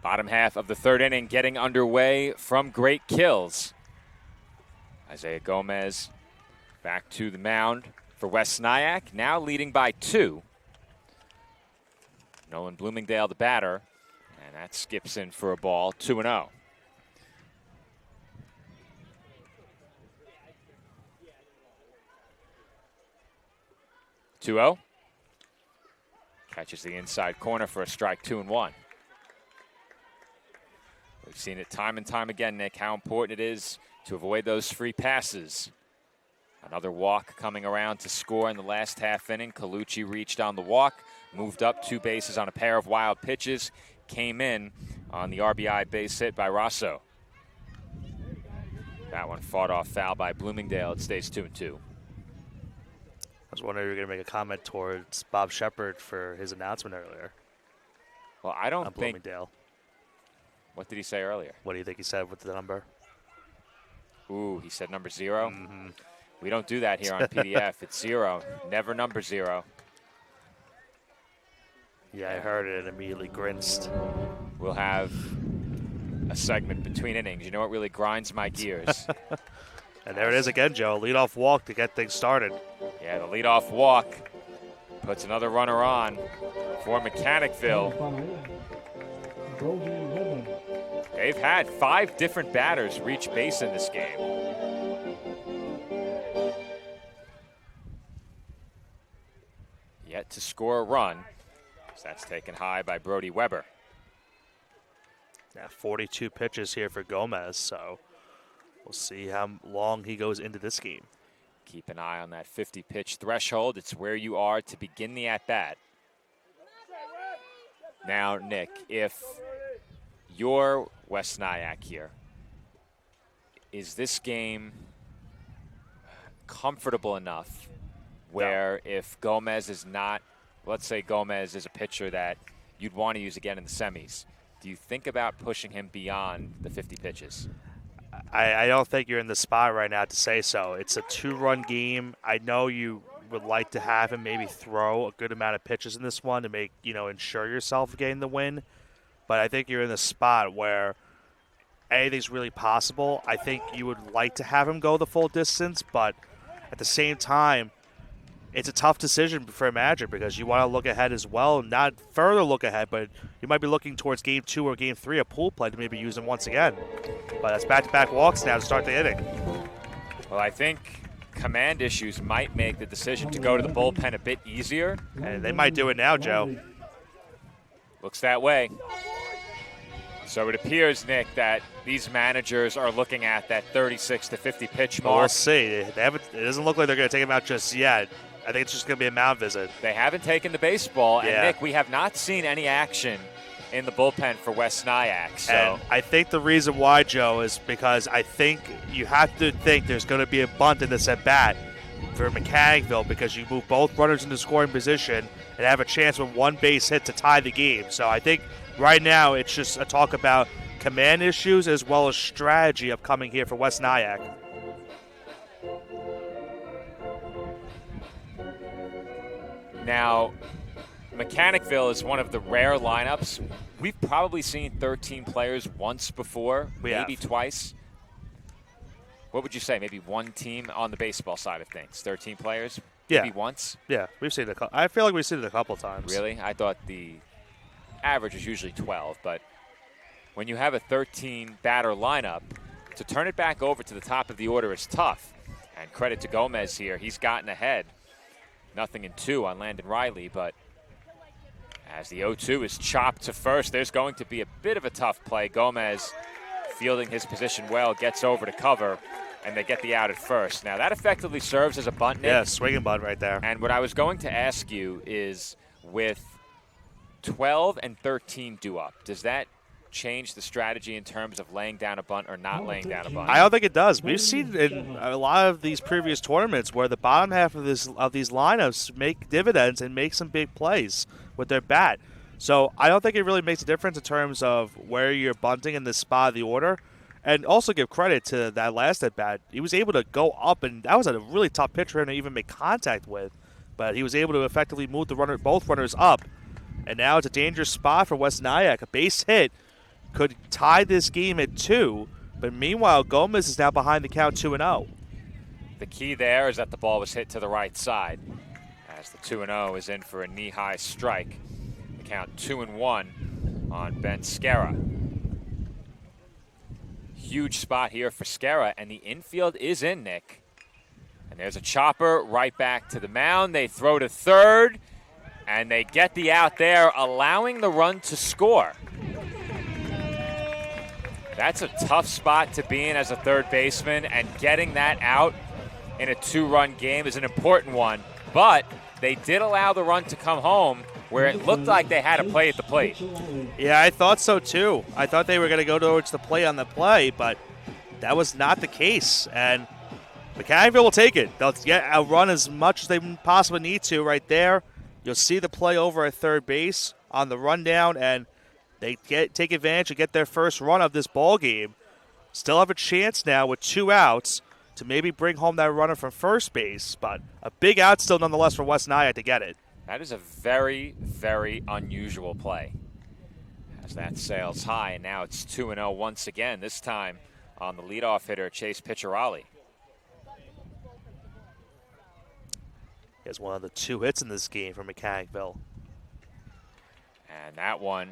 Bottom half of the third inning getting underway from great kills. Isaiah Gomez back to the mound for West Nyack, now leading by 2. Nolan Bloomingdale, the batter, and that skips in for a ball, 2-0. Catches the inside corner for a strike, 2-1. We've seen it time and time again, Nick, how important it is to avoid those free passes. Another walk coming around to score in the last half inning. Colucci reached on the walk, moved up 2 bases on a pair of wild pitches, came in on the RBI base hit by Rosso. That one fought off foul by Bloomingdale. It stays 2-2. I was wondering if you were going to make a comment towards Bob Shepard for his announcement earlier. Well, I don't on think. Bloomingdale. What did he say earlier? What do you think he said with the number? Ooh, he said number 0. Mm-hmm. We don't do that here on PDF. It's 0, never number 0. Yeah, I heard it and immediately grimaced. We'll have a segment between innings. You know what really grinds my gears? And there it is again, Joe. Leadoff walk to get things started. Yeah, the leadoff walk puts another runner on for Mechanicville. They've had 5 different batters reach base in this game. Yet to score a run. So that's taken high by Brody Weber. Yeah, 42 pitches here for Gomez, so we'll see how long he goes into this game. Keep an eye on that 50-pitch threshold. It's where you are to begin the at-bat. Now, Nick, if you're West Nyack here, is this game comfortable enough where if Gomez is not, let's say Gomez is a pitcher that you'd want to use again in the semis, do you think about pushing him beyond the 50 pitches? I don't think you're in the spot right now to say so. It's a 2-run game. I know you would like to have him maybe throw a good amount of pitches in this one to make, ensure yourself getting the win. But I think you're in the spot where anything's really possible. I think you would like to have him go the full distance, but at the same time, it's a tough decision for a manager because you want to look ahead as well. Not further look ahead, but you might be looking towards Game 2 or Game 3 of pool play to maybe use him once again. But that's back-to-back walks now to start the inning. Well, I think command issues might make the decision to go to the bullpen a bit easier. And they might do it now, Joe. Looks that way. So it appears, Nick, that these managers are looking at that 36 to 50 pitch mark. We'll see. It doesn't look like they're going to take him out just yet. I think it's just going to be a mound visit. They haven't taken the baseball. Yeah. And, Nick, we have not seen any action in the bullpen for West Nyack. So And I think the reason why, Joe, is because I think you have to think there's going to be a bunt in this at-bat for Mechanicville because you move both runners into scoring position and have a chance with one base hit to tie the game. So I think right now it's just a talk about command issues as well as strategy of coming here for West Nyack. Now, Mechanicville is one of the rare lineups. We've probably seen 13 players once before, maybe twice. What would you say? Maybe one team on the baseball side of things. 13 players? Yeah. Maybe once? Yeah, we've seen it. I feel like we've seen it a couple times. Really? I thought the average is usually 12, but when you have a 13-batter lineup, to turn it back over to the top of the order is tough. And credit to Gomez here. He's gotten ahead. 0-2 on Landon Riley, but as the 0-2 is chopped to first, there's going to be a bit of a tough play. Gomez fielding his position well, gets over to cover, and they get the out at first. Now, that effectively serves as a bunt, Nick. Yeah, swinging bunt right there. And what I was going to ask you is, with 12 and 13 due up, does that change the strategy in terms of laying down a bunt or not laying down a bunt? I don't think it does. We've seen in a lot of these previous tournaments where the bottom half of these lineups make dividends and make some big plays with their bat. So I don't think it really makes a difference in terms of where you're bunting in the spot of the order. And also give credit to that last at bat. He was able to go up, and that was a really tough pitch for him to even make contact with. But he was able to effectively move both runners up. And now it's a dangerous spot for West Nyack. A base hit could tie this game at 2. But meanwhile, Gomez is now behind the count 2-0. The key there is that the ball was hit to the right side, as the 2-0 is in for a knee-high strike. The count 2-1 on Ben Skera. Huge spot here for Skera, and the infield is in, Nick. And there's a chopper right back to the mound. They throw to third, and they get the out there, allowing the run to score. That's a tough spot to be in as a third baseman, and getting that out in a 2-run game is an important one. But they did allow the run to come home, where it looked like they had a play at the plate. Yeah, I thought so too. I thought they were going to go towards the play on the play, but that was not the case. And Mechanicville will take it. They'll run as much as they possibly need to right there. You'll see the play over at third base on the rundown, and they take advantage and get their first run of this ball game. Still have a chance now with 2 outs to maybe bring home that runner from first base, but a big out still nonetheless for West Nyack to get it. That is a very, very unusual play, as that sails high, and now it's 2-0 once again, this time on the leadoff hitter, Chase Picciarelli. He has one of the 2 hits in this game for Mechanicville. And that one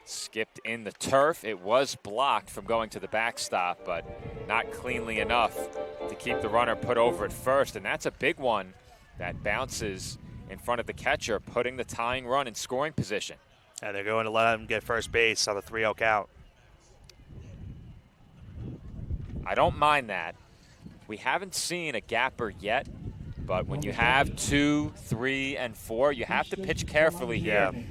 skipped in the turf. It was blocked from going to the backstop, but not cleanly enough to keep the runner put over at first. And that's a big one that bounces in front of the catcher, putting the tying run in scoring position. And they're going to let him get first base on the 3-0 count. I don't mind that. We haven't seen a gapper yet, but when you have 2, 3, and 4, you have to pitch carefully here. Yeah.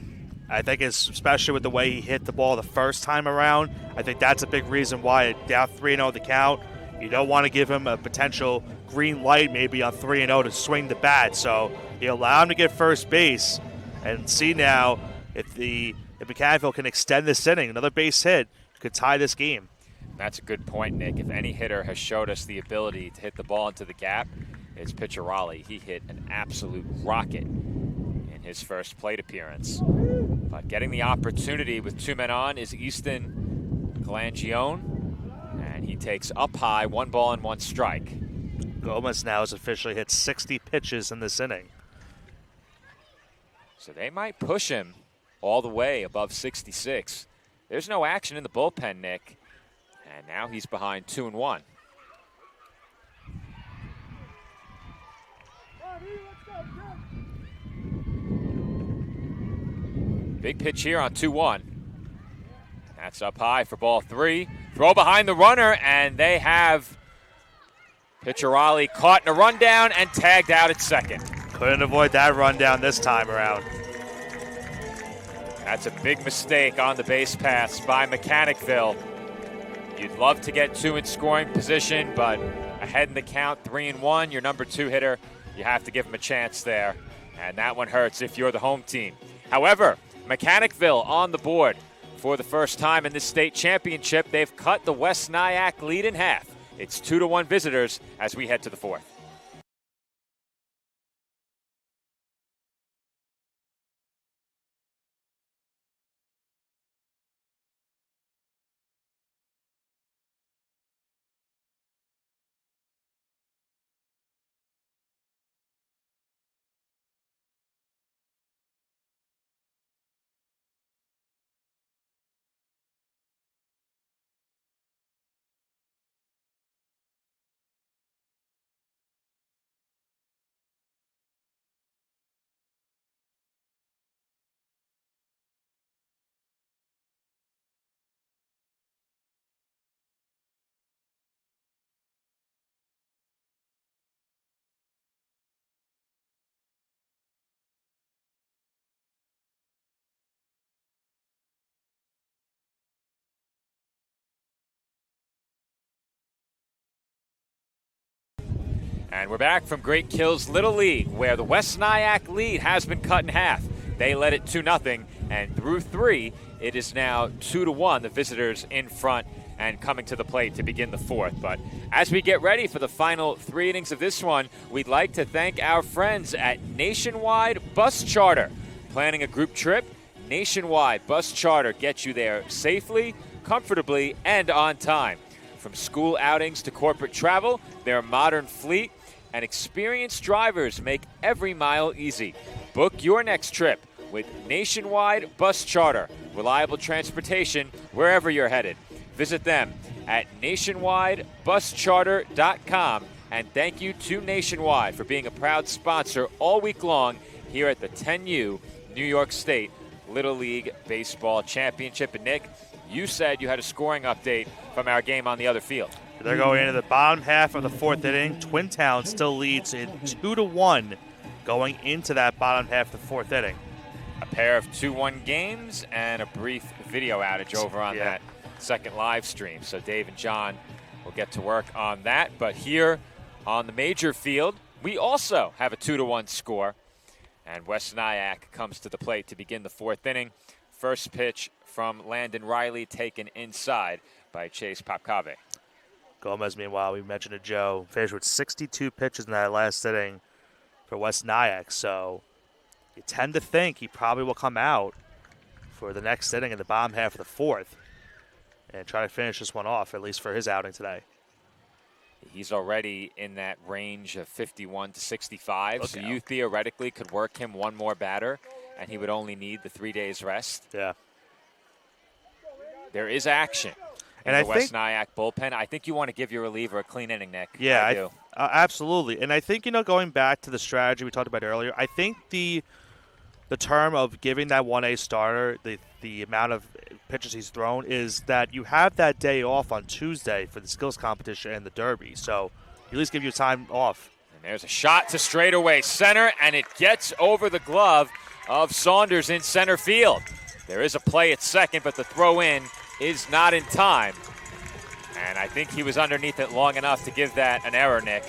I think it's especially with the way he hit the ball the first time around. I think that's a big reason why down 3-0 the count. You don't want to give him a potential green light maybe on 3-0 to swing the bat. So you allow him to get first base and see now if Mechanicville can extend this inning. Another base hit could tie this game. That's a good point, Nick. If any hitter has showed us the ability to hit the ball into the gap, it's Picciarelli. He hit an absolute rocket in his first plate appearance. But getting the opportunity with 2 men on is Easton Galangione, and he takes up high, 1 ball and 1 strike. Gomez now has officially hit 60 pitches in this inning. So they might push him all the way above 66. There's no action in the bullpen, Nick, and now he's behind 2-1. Big pitch here on 2-1. That's up high for ball 3. Throw behind the runner, and they have Picciarelli caught in a rundown and tagged out at second. Couldn't avoid that rundown this time around. That's a big mistake on the base paths by Mechanicville. You'd love to get 2 in scoring position, but ahead in the count, 3-1, your number 2 hitter, you have to give him a chance there. And that one hurts if you're the home team. However, Mechanicville on the board for the first time in this state championship. They've cut the West Nyack lead in half. It's 2-1 visitors as we head to the 4th. And we're back from Great Kills Little League, where the West Nyack lead has been cut in half. They led it 2-0, and through 3, it is now 2-1. The visitors in front and coming to the plate to begin the 4th. But as we get ready for the final 3 innings of this one, we'd like to thank our friends at Nationwide Bus Charter. Planning a group trip? Nationwide Bus Charter gets you there safely comfortably and on time. From school outings to corporate travel, their modern fleet and experienced drivers make every mile easy. Book your next trip with Nationwide Bus Charter. Reliable transportation wherever you're headed. Visit them at nationwidebus.charter.com. And thank you to Nationwide for being a proud sponsor all week long here at the 10U New York State Little League Baseball Championship. And Nick, you said you had a scoring update from our game on the other field. They're going into the bottom half of the fourth inning. Twin Town still leads in 2-1 going into that bottom half of the fourth inning. A pair of 2-1 games and a brief video outage over on that second live stream. So Dave and John will get to work on that. But here on the major field, we also have a 2-1 score. And West Nyack comes to the plate to begin the fourth inning. First pitch from Landon Riley taken inside by Chase Popcave. Gomez, meanwhile, we mentioned to Joe, finished with 62 pitches in that last inning for West Nyack. So you tend to think he probably will come out for the next inning in the bottom half of the fourth and try to finish this one off, at least for his outing today. He's already in that range of 51 to 65, so out. you theoretically could work him one more batter, and he would only need the 3 days rest. Yeah. There is action in the West Nyack bullpen. I think you want to give your reliever a clean inning, Nick. Yeah, I do. Absolutely. And I think, going back to the strategy we talked about earlier, I think the term of giving that 1A starter the amount of pitches he's thrown is that you have that day off on Tuesday for the skills competition and the derby. So at least give you time off. And there's a shot to straightaway center, and it gets over the glove of Saunders in center field. There is a play at second, but the throw in is not in time. And I think he was underneath it long enough to give that an error, Nick.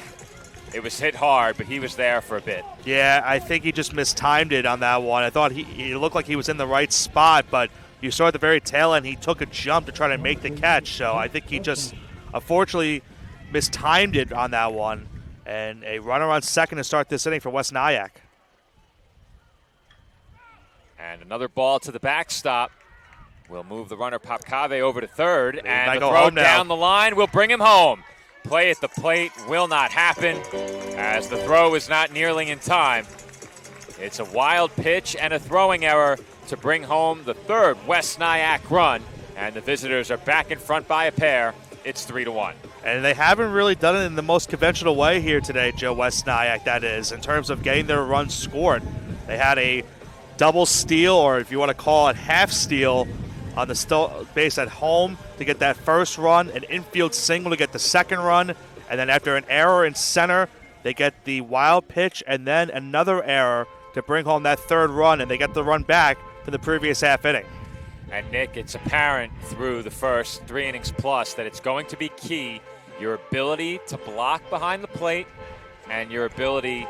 It was hit hard, but he was there for a bit. Yeah, I think he just mistimed it on that one. I thought he looked like he was in the right spot, but you saw at the very tail end he took a jump to try to make the catch. So I think he just, unfortunately, mistimed it on that one. And a runner on second to start this inning for West Nyack. And another ball to the backstop. We'll move the runner Popcave over to third, and the go throw home now. down the line will bring him home. Play at the plate will not happen as the throw is not nearly in time. It's a wild pitch and a throwing error to bring home the third West Nyack run, and the visitors are back in front by a pair. It's 3-1. And they haven't really done it in the most conventional way here today, Joe, West Nyack, that is, in terms of getting their runs scored. They had a double steal, or if you want to call it half steal, on the base at home to get that first run, an infield single to get the second run, and then after an error in center, they get the wild pitch and then another error to bring home that third run, and they get the run back for the previous half inning. And Nick, it's apparent through the first 3 innings plus that it's going to be key, your ability to block behind the plate and your ability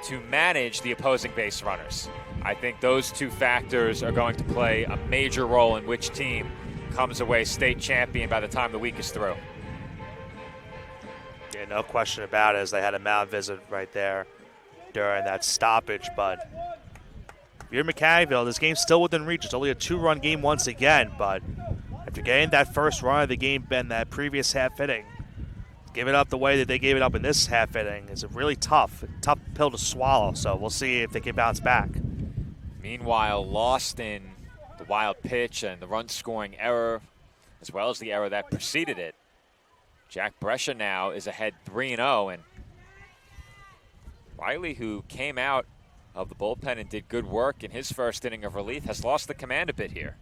to manage the opposing base runners. I think those two factors are going to play a major role in which team comes away state champion by the time the week is through. Yeah, no question about it, as they had a mound visit right there during that stoppage. But if you're Mechanicville, this game's still within reach. It's only a 2-run game once again, but after getting that first run of the game in that previous half inning, give it up the way that they gave it up in this half inning is a really tough pill to swallow. So we'll see if they can bounce back. Meanwhile, lost in the wild pitch and the run-scoring error, as well as the error that preceded it, Jack Brescia now is ahead 3-0, and Riley, who came out of the bullpen and did good work in his first inning of relief, has lost the command a bit here.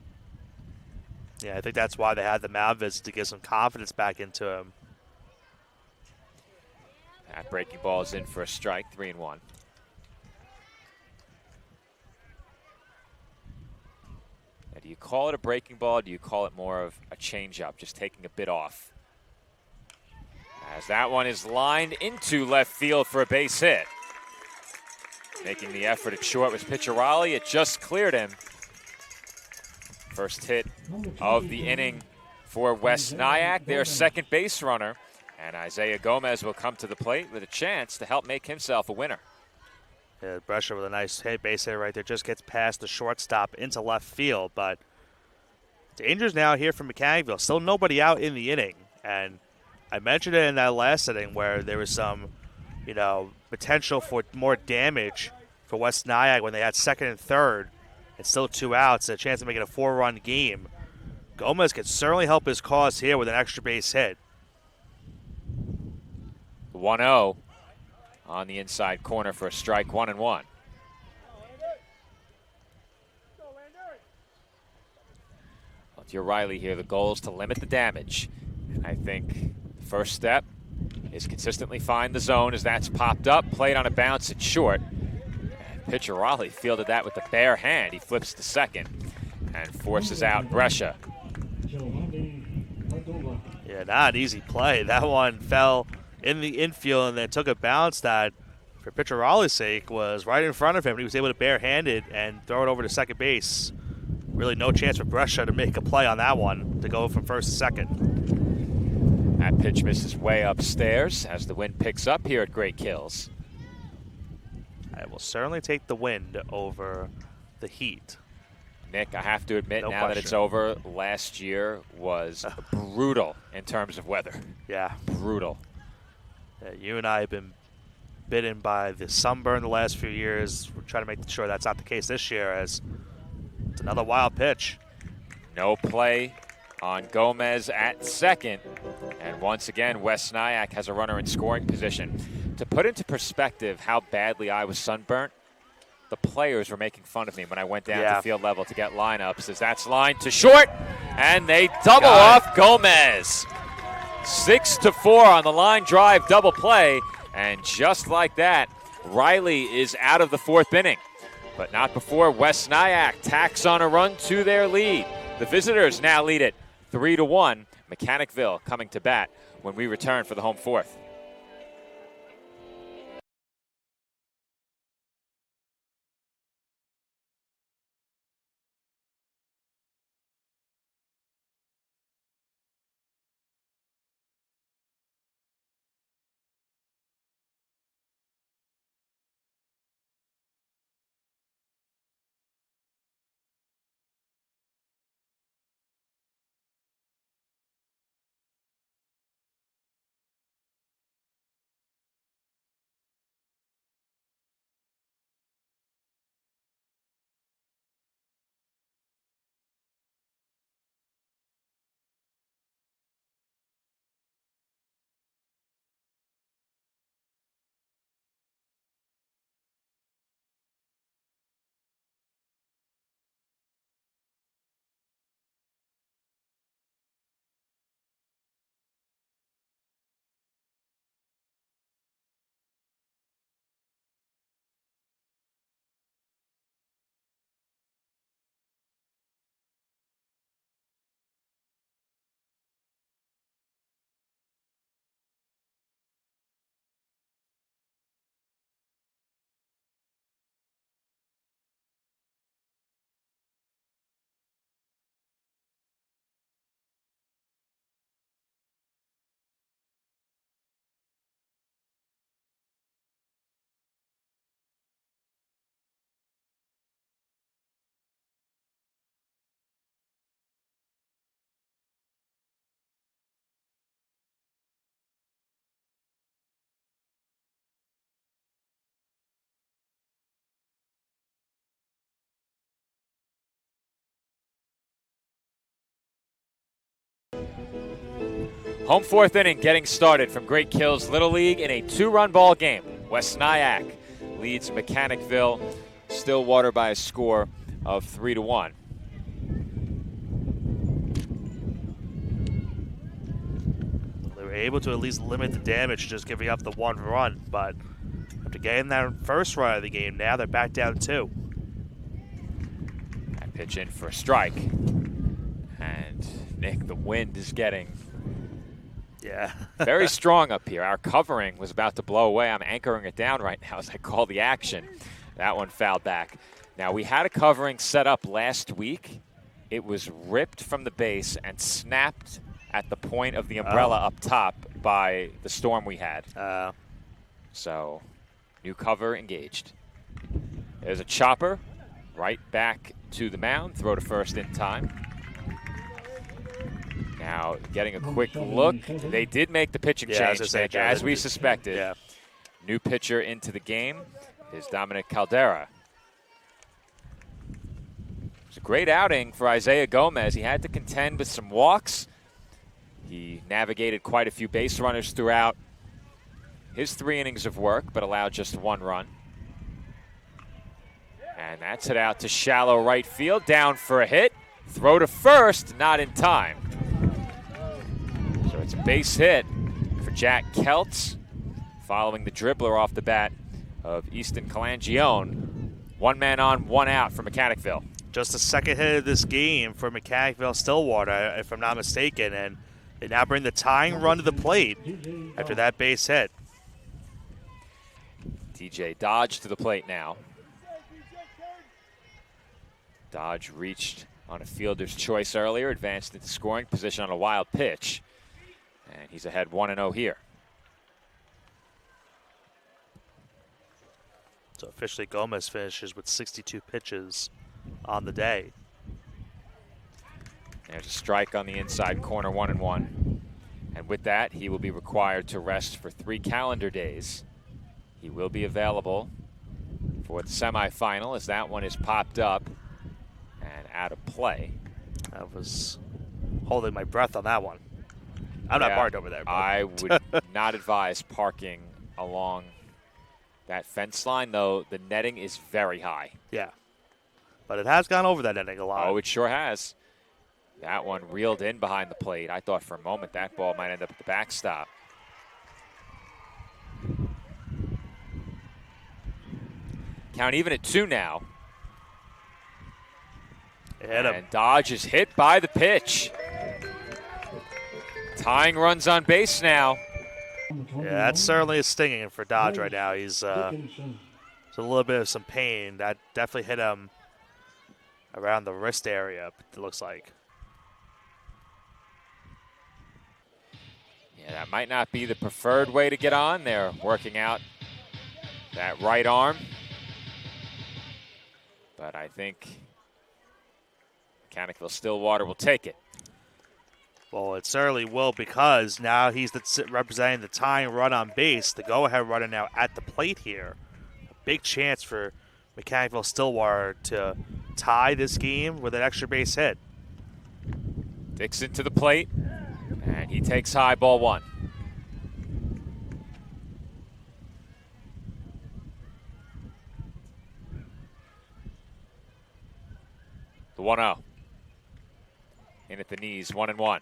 Yeah, I think that's why they had the mound visit, to get some confidence back into him. That breaking ball is in for a strike, 3-1. Now, do you call it a breaking ball? Or do you call it more of a changeup, just taking a bit off? As that one is lined into left field for a base hit. Making the effort at short was pitcher Riley. It just cleared him. First hit of the inning for West Nyack, their second base runner. And Isaiah Gomez will come to the plate with a chance to help make himself a winner. Yeah, Brescia with a nice base hit right there. Just gets past the shortstop into left field, but Danger's now here from Mechanicville. Still nobody out in the inning. And I mentioned it in that last inning where there was some, potential for more damage for West Nyack when they had second and third. And still 2 outs, a chance to make it a 4-run game. Gomez could certainly help his cause here with an extra base hit. 1-0 on the inside corner for a strike, 1-1. Well, to Riley here, the goal is to limit the damage. And I think the first step is consistently find the zone as that's popped up, played on a bounce at short. And pitcher Raleigh fielded that with the bare hand. He flips to second and forces out Brescia. Yeah, not an easy play. That one fell in the infield and then took a bounce that, for pitcher Raleigh's sake, was right in front of him. He was able to bare-handed and throw it over to second base. Really no chance for Brescia to make a play on that one, to go from first to second. That pitch misses way upstairs as the wind picks up here at Great Kills. I will certainly take the wind over the heat. Nick, I have to admit, No now question. that it's over, last year was brutal in terms of weather. Yeah. Brutal. You and I have been bitten by the sunburn the last few years. We're trying to make sure that's not the case this year, as it's another wild pitch. No play on Gomez at second. And once again, West Nyack has a runner in scoring position. To put into perspective how badly I was sunburnt, the players were making fun of me when I went down to field level to get lineups, as that's lined to short, and they double off Gomez. 6-4 on the line drive double play, and just like that, Riley is out of the fourth inning. But not before West Nyack tacks on a run to their lead. The visitors now lead it 3-1. Mechanicville coming to bat when we return for the home fourth. Home fourth inning getting started from Great Kills Little League in a 2-run ball game. West Nyack leads Mechanicville-Stillwater by a score of 3-1. They were able to at least limit the damage, just giving up the 1 run, but after getting that first run of the game, now they're back down 2. I pitch in for a strike. And Nick, the wind is getting very strong up here. Our covering was about to blow away. I'm anchoring it down right now as I call the action. That one fouled back. Now, we had a covering set up last week. It was ripped from the base and snapped at the point of the umbrella up top by the storm we had. So, new cover engaged. There's a chopper right back to the mound. Throw to first in time. Now, getting a quick look, they did make the pitching change, Nick, as we suspected. Yeah. New pitcher into the game is Dominic Caldera. It's a great outing for Isaiah Gomez. He had to contend with some walks. He navigated quite a few base runners throughout his 3 innings of work, but allowed just 1 run. And that's hit out to shallow right field, down for a hit. Throw to first, not in time. So it's a base hit for Jack Keltz, following the dribbler off the bat of Easton Calangione. 1 man on, 1 out for Mechanicville. Just the second hit of this game for Mechanicville-Stillwater, if I'm not mistaken, and they now bring the tying run to the plate after that base hit. DJ Dodge to the plate now. Dodge reached on a fielder's choice earlier, advanced into scoring position on a wild pitch, and he's ahead 1-0 here. So officially Gomez finishes with 62 pitches on the day. There's a strike on the inside corner, 1-1. And with that, he will be required to rest for 3 calendar days. He will be available for the semifinal as that one is popped up and out of play. I was holding my breath on that one. I'm not parked over there. But. I would not advise parking along that fence line, though the netting is very high. Yeah. But it has gone over that netting a lot. Oh, it sure has. That one reeled in behind the plate. I thought for a moment that ball might end up at the backstop. Count even at 2 now. Hit him. And Dodge is hit by the pitch. Tying runs on base now. Yeah, that's certainly stinging for Dodge right now. He's a little bit of some pain. That definitely hit him around the wrist area, it looks like. Yeah, that might not be the preferred way to get on. They're working out that right arm. But I think Mechanicville-Stillwater will take it. Well, it certainly will, because now he's representing the tying run on base, the go-ahead runner now at the plate here. A big chance for Mechanicville-Stillwater to tie this game with an extra base hit. Dixon to the plate, and he takes high, ball 1. The 1-0. In at the knees, 1-1.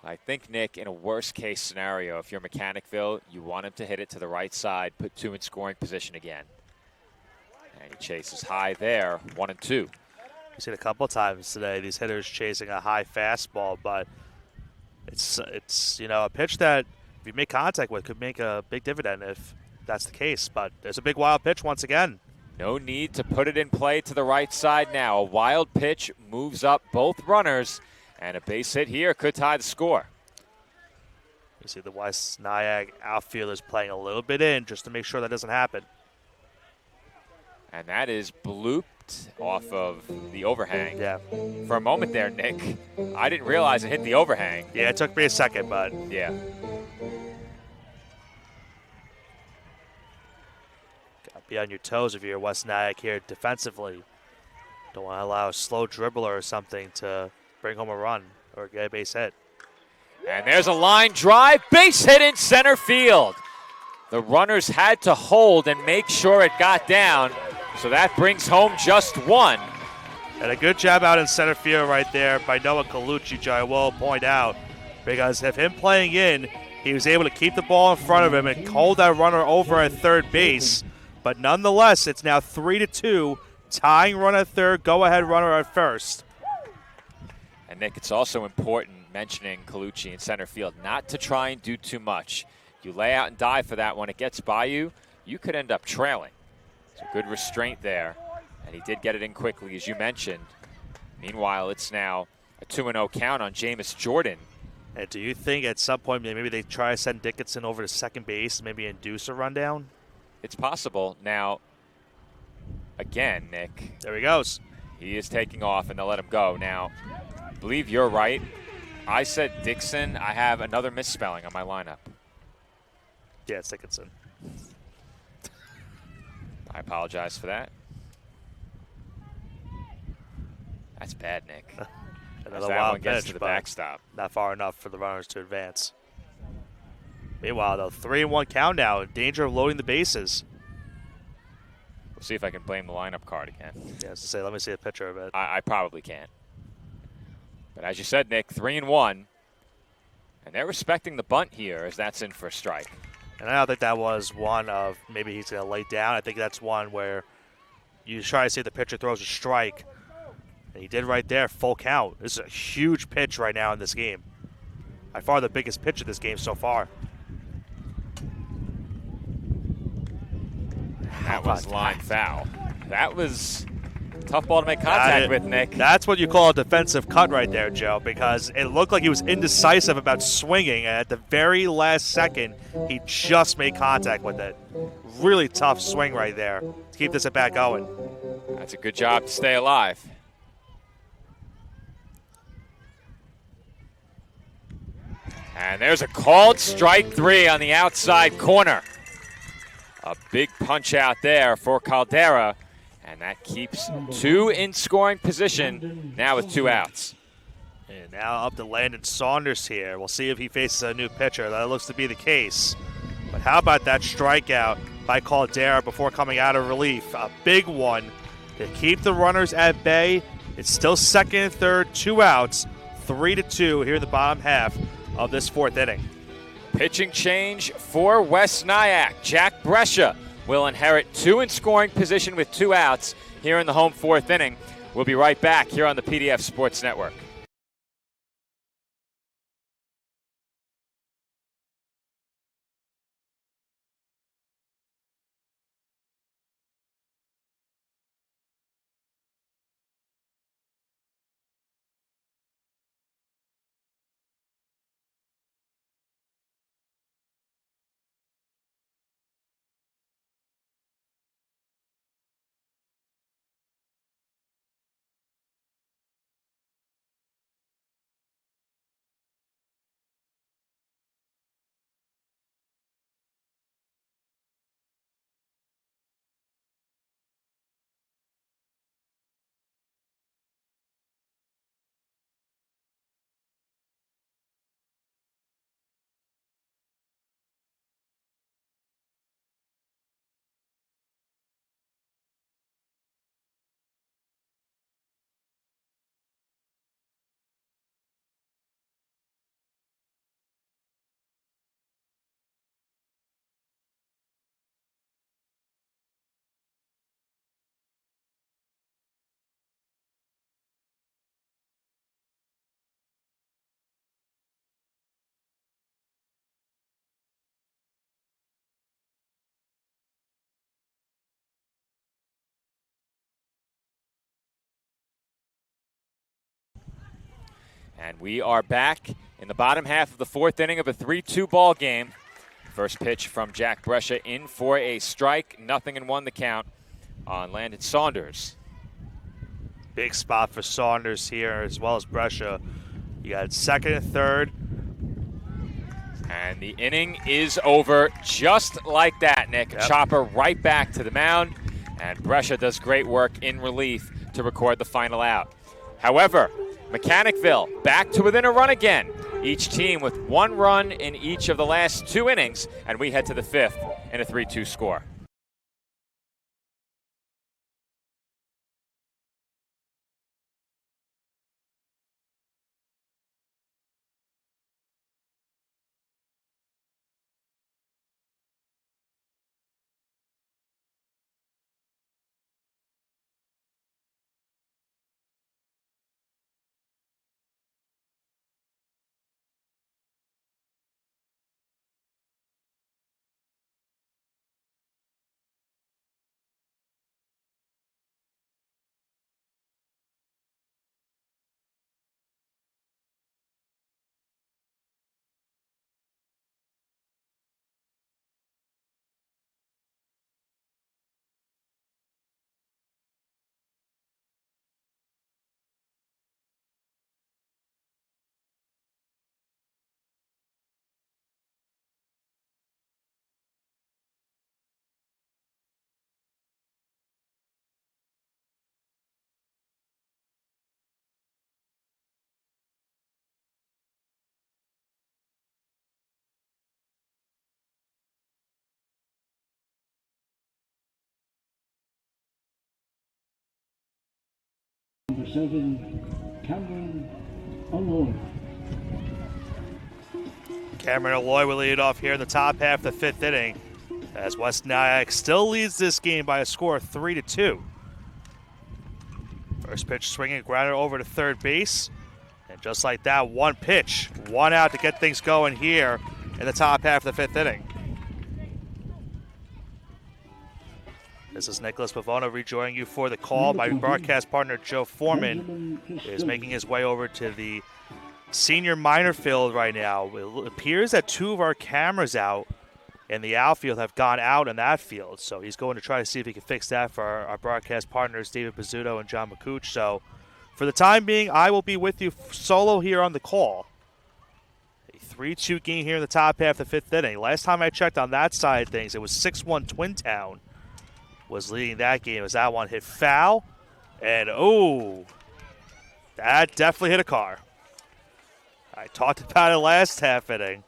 I think, Nick, in a worst-case scenario, if you're Mechanicville, you want him to hit it to the right side, put 2 in scoring position again. And he chases high there, 1-2. We've seen a couple of times today these hitters chasing a high fastball, but it's a pitch that if you make contact with could make a big dividend if that's the case. But there's a big wild pitch once again. No need to put it in play to the right side now. A wild pitch moves up both runners, and a base hit here could tie the score. You see the West Nyack outfielders playing a little bit in just to make sure that doesn't happen. And that is blooped off of the overhang. Yeah. For a moment there, Nick, I didn't realize it hit the overhang. Yeah, it took me a second, but yeah. Gotta be on your toes if you're West Nyack here defensively. Don't want to allow a slow dribbler or something to bring home a run or get a base hit. And there's a line drive, base hit in center field. The runners had to hold and make sure it got down, so that brings home just 1. And a good job out in center field right there by Noah Colucci, which I will point out, because if him playing in, he was able to keep the ball in front of him and hold that runner over at third base. But nonetheless, it's now 3-2, tying run at third, go-ahead runner at first. And Nick, it's also important mentioning Colucci in center field not to try and do too much. You lay out and dive for that one, it gets by you, you could end up trailing. So good restraint there, and he did get it in quickly, as you mentioned. Meanwhile, it's now a 2-0 count on Jameis Jordan. And do you think at some point maybe they try to send Dickinson over to second base, maybe induce a rundown? It's possible. Now, again, Nick. There he goes. He is taking off, and they'll let him go. Now, I believe you're right. I said Dixon. I have another misspelling on my lineup. Yeah, it's Dickinson. I apologize for that. That's bad, Nick. Another that wild one gets pitch, to the but backstop. not far enough for the runners to advance. Meanwhile, though, 3-1 count now. In danger of loading the bases. We'll see if I can blame the lineup card again. Yeah, as to say, let me see a picture of it. I probably can't. But as you said, Nick, 3-1. And they're respecting the bunt here as that's in for a strike. And I don't think that was one of maybe he's going to lay down. I think that's one where you try to see if the pitcher throws a strike. And he did right there, full count. This is a huge pitch right now in this game. By far the biggest pitch of this game so far. That was line foul. That was a tough ball to make contact with, Nick. That's what you call a defensive cut right there, Joe, because it looked like he was indecisive about swinging, and at the very last second, he just made contact with it. Really tough swing right there to keep this at bat going. That's a good job to stay alive. And there's a called strike 3 on the outside corner. A big punch out there for Caldera, and that keeps 2 in scoring position now with 2 outs. And now up to Landon Saunders here. We'll see if he faces a new pitcher. That looks to be the case. But how about that strikeout by Caldera before coming out of relief? A big one to keep the runners at bay. It's still second and third, 2 outs, 3-2 here in the bottom half of this 4th inning. Pitching change for West Nyack. Jack Brescia will inherit 2 in scoring position with 2 outs here in the home 4th inning. We'll be right back here on the PDF Sports Network. And we are back in the bottom half of the 4th inning of a 3-2 ball game. First pitch from Jack Brescia in for a strike. 0-1 the count on Landon Saunders. Big spot for Saunders here as well as Brescia. You got second and third. And the inning is over just like that, Nick. Yep. Chopper right back to the mound. And Brescia does great work in relief to record the final out. However, Mechanicville back to within a run again. Each team with 1 run in each of the last 2 innings, and we head to the 5th in a 3-2 score. Number 7, Cameron Alloy. Cameron Alloy will lead off here in the top half of the 5th inning, as West Nyack still leads this game by a score of 3-2. First pitch swinging, grounded over to third base. And just like that, one pitch, one out to get things going here in the top half of the 5th inning. This is Nicholas Pavona rejoining you for the call. My broadcast partner, Joe Foreman, is making his way over to the senior minor field right now. It appears that 2 of our cameras out in the outfield have gone out in that field. So he's going to try to see if he can fix that for our broadcast partners, David Pizzuto and John McCooch. So for the time being, I will be with you solo here on the call. A 3-2 game here in the top half of the 5th inning. Last time I checked on that side of things, it was 6-1 Twin Town was leading that game as that one hit foul. And, oh, that definitely hit a car. I talked about it last half inning.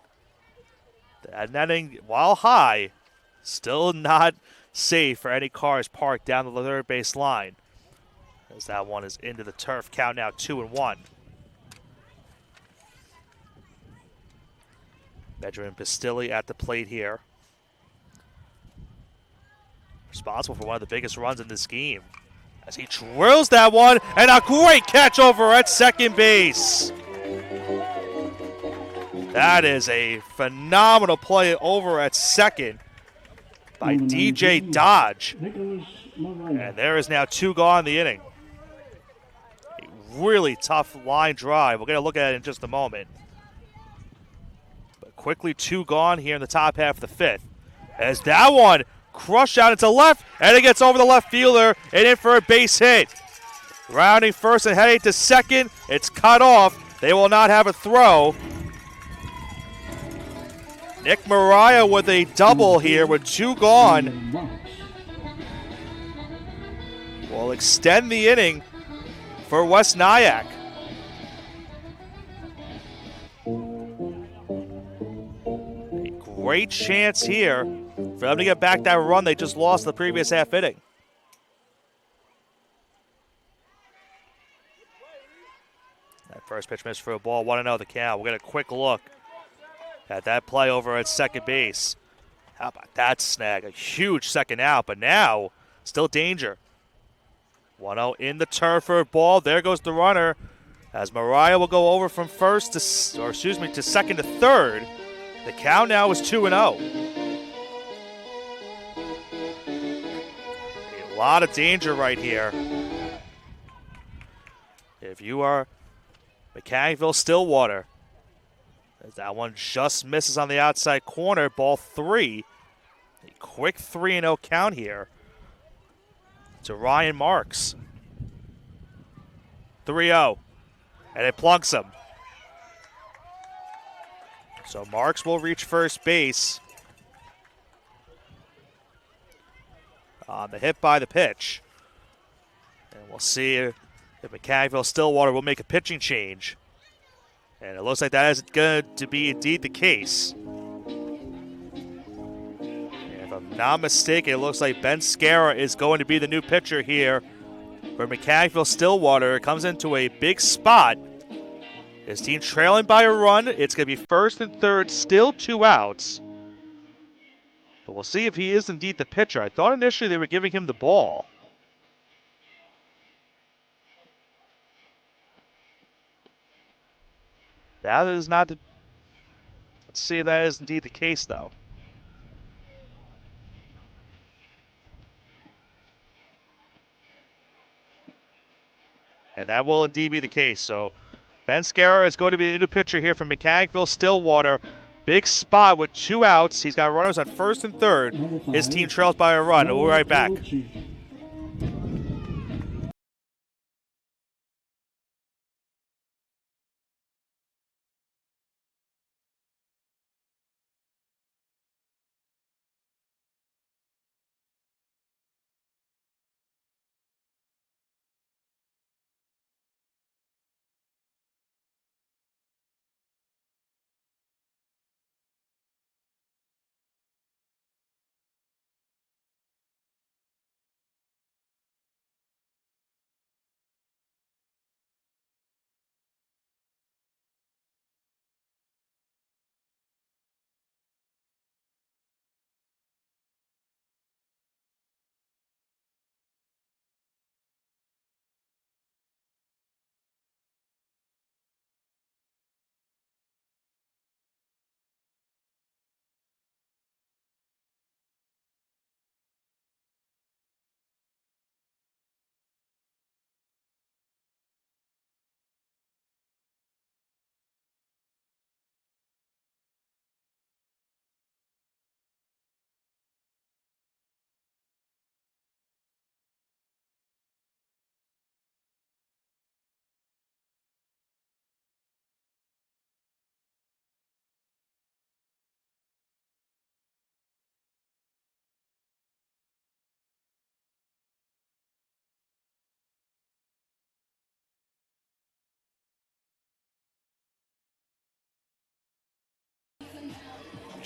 That netting, while high, still not safe for any cars parked down the third base line. As that one is into the turf. Count now 2-1. Benjamin Bastilli at the plate here. Responsible for one of the biggest runs in this game. As he drills that one, and a great catch over at second base. That is a phenomenal play over at second by DJ Dodge. And there is now 2 gone in the inning. A really tough line drive. We're going to look at it in just a moment. But quickly 2 gone here in the top half of the 5th. As that one crushed out into left, and it gets over the left fielder and in for a base hit. Rounding first and heading to second. It's cut off. They will not have a throw. Nick Mariah with a double here with 2 gone. Will extend the inning for West Nyack. A great chance here for them to get back that run they just lost the previous half inning. That first pitch missed for a ball, 1-0 the count. We'll get a quick look at that play over at second base. How about that snag? A huge second out, but now still danger. 1-0 in the turf for a ball. There goes the runner as Mariah will go over from first to second to third. The count now is 2-0. A lot of danger right here. If you are Mechanicville-Stillwater, as that one just misses on the outside corner, ball 3. A quick 3-0 count here to Ryan Marks. 3-0, and it plunks him. So Marks will reach first base on the hit by the pitch. And we'll see if Mechanicville-Stillwater will make a pitching change. And it looks like that is going to be indeed the case. And if I'm not mistaken, it looks like Ben Scara is going to be the new pitcher here for Mechanicville-Stillwater. It comes into a big spot. His team trailing by a run. It's going to be first and third, still 2 outs. But we'll see if he is indeed the pitcher. I thought initially they were giving him the ball. That is not the... Let's see if that is indeed the case, though. And that will indeed be the case. So Ben Scara is going to be the new pitcher here from Mechanicville-Stillwater. Big spot with 2 outs. He's got runners on first and third. His team trails by a run. We'll be right back.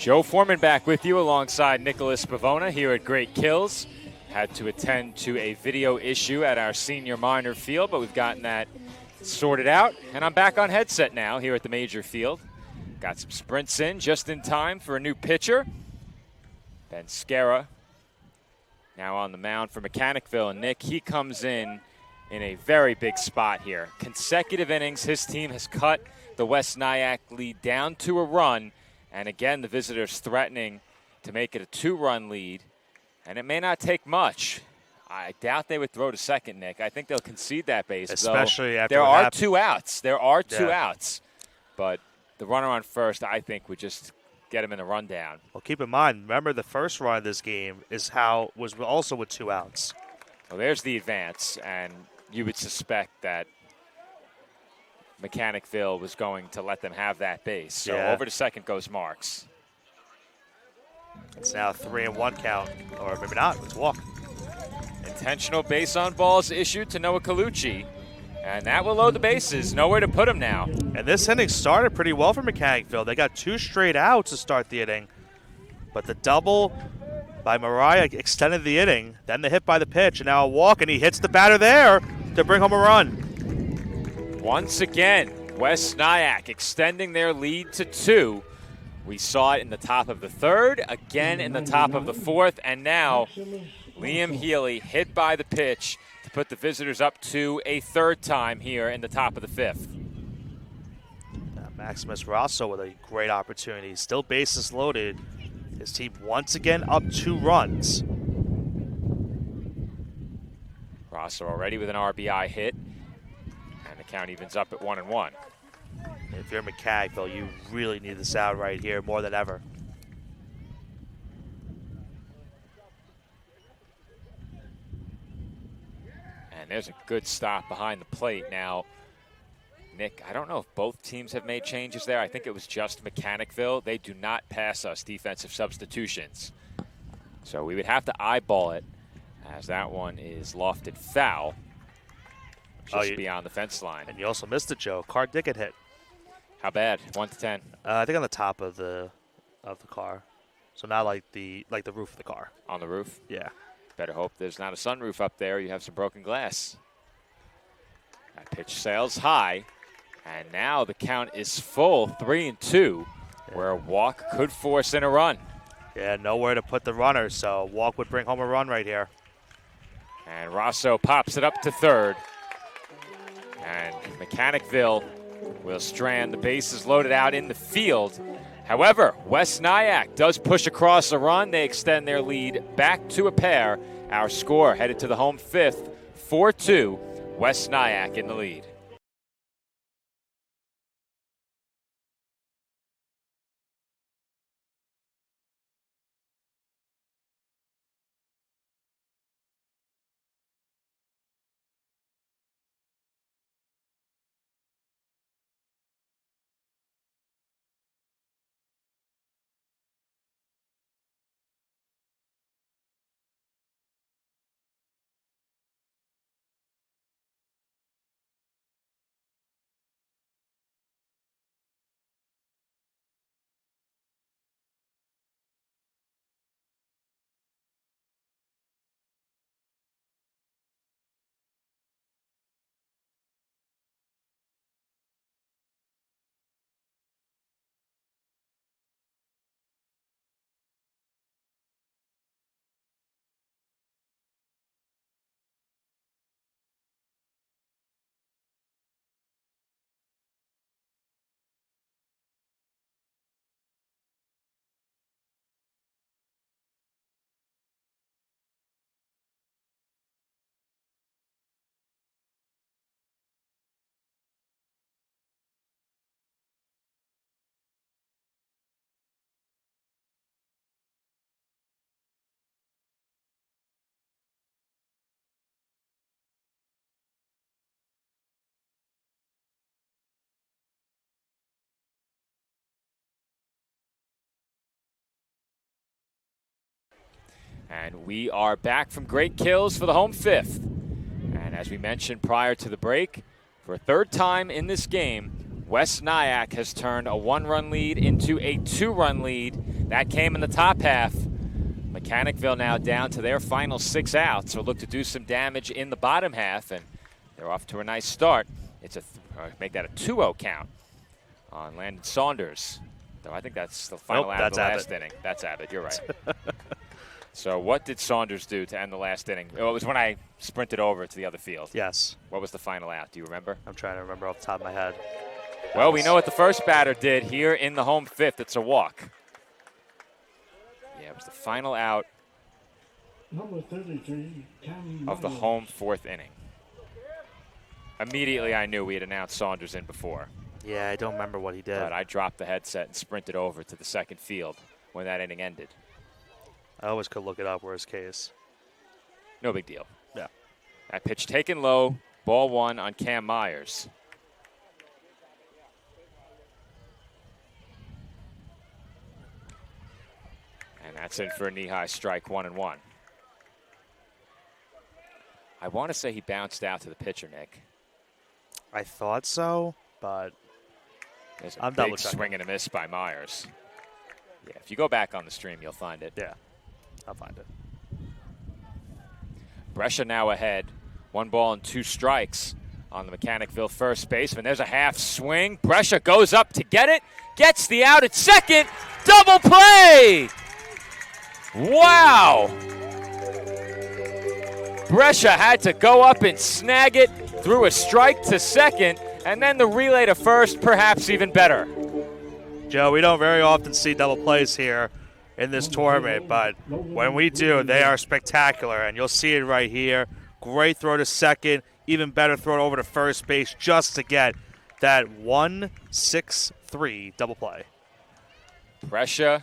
Joe Foreman back with you alongside Nicholas Pavona here at Great Kills. Had to attend to a video issue at our senior minor field, but we've gotten that sorted out. And I'm back on headset now here at the major field. Got some sprints in just in time for a new pitcher. Ben Scara now on the mound for Mechanicville. And Nick, he comes in a very big spot here. Consecutive innings, his team has cut the West Nyack lead down to a run. And again, the visitors threatening to make it a 2-run lead. And it may not take much. I doubt they would throw to second, Nick. I think they'll concede that base. Especially after there what are happened. 2 outs. There are two outs. But the runner on first, I think, would just get him in a rundown. Well, keep in mind, remember the first run of this game was also with 2 outs. Well, there's the advance, and you would suspect that Mechanicville was going to let them have that base. So over to second goes Marks. It's now a 3-1 count, or maybe not. Let's walk. Intentional base on balls issued to Noah Colucci, and that will load the bases. Nowhere to put him now. And this inning started pretty well for Mechanicville. They got 2 straight outs to start the inning, but the double by Mariah extended the inning. Then the hit by the pitch, and now a walk, and he hits the batter there to bring home a run. Once again, West Nyack extending their lead to 2. We saw it in the top of the 3rd, again in the top of the 4th, and now Liam Healy hit by the pitch to put the visitors up to a 3rd time here in the top of the 5th. Maximus Rosso with a great opportunity. Still bases loaded. His team once again up 2 runs. Rosso already with an RBI hit. And the count evens up at 1-1. If you're Mechanicville, you really need this out right here more than ever. And there's a good stop behind the plate. Now, Nick, I don't know if both teams have made changes there. I think it was just Mechanicville. They do not pass us defensive substitutions. So we would have to eyeball it, as that one is lofted foul. Just beyond the fence line. And you also missed it, Joe. Car did get hit. How bad? 1 to 10. I think on the top of the car, so not like the roof of the car. On the roof. Yeah. Better hope there's not a sunroof up there. You have some broken glass. That pitch sails high, and now the count is full, 3-2, where a walk could force in a run. Yeah, nowhere to put the runner, so a walk would bring home a run right here. And Rosso pops it up to 3rd. And Mechanicville will strand. The base is loaded out in the field. However, West Nyack does push across a run. They extend their lead back to a pair. Our score headed to the home 5th, 4-2, West Nyack in the lead. And we are back from Great Kills for the home 5th. And as we mentioned prior to the break, for a 3rd time in this game, West Nyack has turned a 1-run lead into a 2-run lead. That came in the top half. Mechanicville now down to their final 6 outs. So look to do some damage in the bottom half, and they're off to a nice start. It's make that a 2-0 count on Landon Saunders. Though I think that's the final out of the last inning. That's Abbott. You're right. So what did Saunders do to end the last inning? Oh, it was when I sprinted over to the other field. Yes. What was the final out? Do you remember? I'm trying to remember off the top of my head. Well, we know what the first batter did here in the home 5th. It's a walk. Yeah, it was the final out Number 33, Cam of the Myers. home 4th inning. Immediately I knew we had announced Saunders in before. Yeah, I don't remember what he did. But I dropped the headset and sprinted over to the second field when that inning ended. I always could look it up, worst case. No big deal. Yeah. That pitch taken low, ball 1 on Cam Myers. And that's in for a knee-high strike, 1-1. I want to say he bounced out to the pitcher, Nick. I thought so, but There's I'm a double big checking. swing and a miss by Myers. Yeah, if you go back on the stream, you'll find it. yeah, I'll find it. Brescia now ahead. 1 ball and 2 strikes on the Mechanicville first baseman. There's a half swing. Brescia goes up to get it. Gets the out at second. Double play! Wow! Brescia had to go up and snag it. Threw a strike to second. And then the relay to first, perhaps even better. Joe, we don't very often see double plays here in this tournament, but when we do, they are spectacular, and you'll see it right here. Great throw to second, even better throw over to first base just to get that 1-6-3 double play. Brescia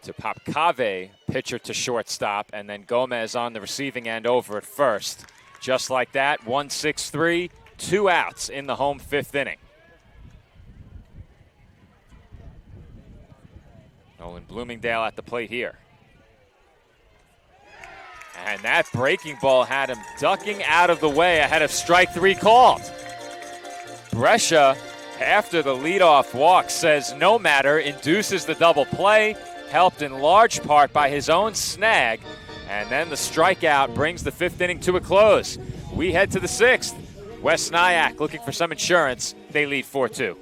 to Popcave, pitcher to shortstop, and then Gomez on the receiving end over at first. Just like that, 1-6-3, 2 outs in the home 5th inning. Nolan Bloomingdale at the plate here. And that breaking ball had him ducking out of the way ahead of strike 3 called. Brescia, after the leadoff walk, says no matter, induces the double play, helped in large part by his own snag, and then the strikeout brings the 5th inning to a close. We head to the 6th. West Nyack looking for some insurance. They lead 4-2.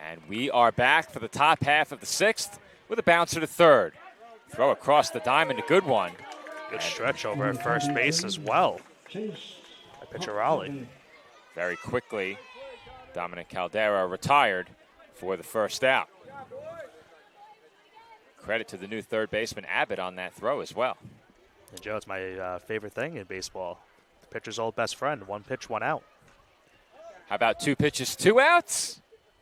And we are back for the top half of the 6th with a bouncer to third. Throw across the diamond, a good one. Good stretch over at first base as well. By pitcher Raleigh. Very quickly, Dominic Caldera retired for the first out. Credit to the new third baseman Abbott on that throw as well. And Joe, it's my favorite thing in baseball. The pitcher's old best friend. 1 pitch, 1 out. How about 2 pitches, 2 outs?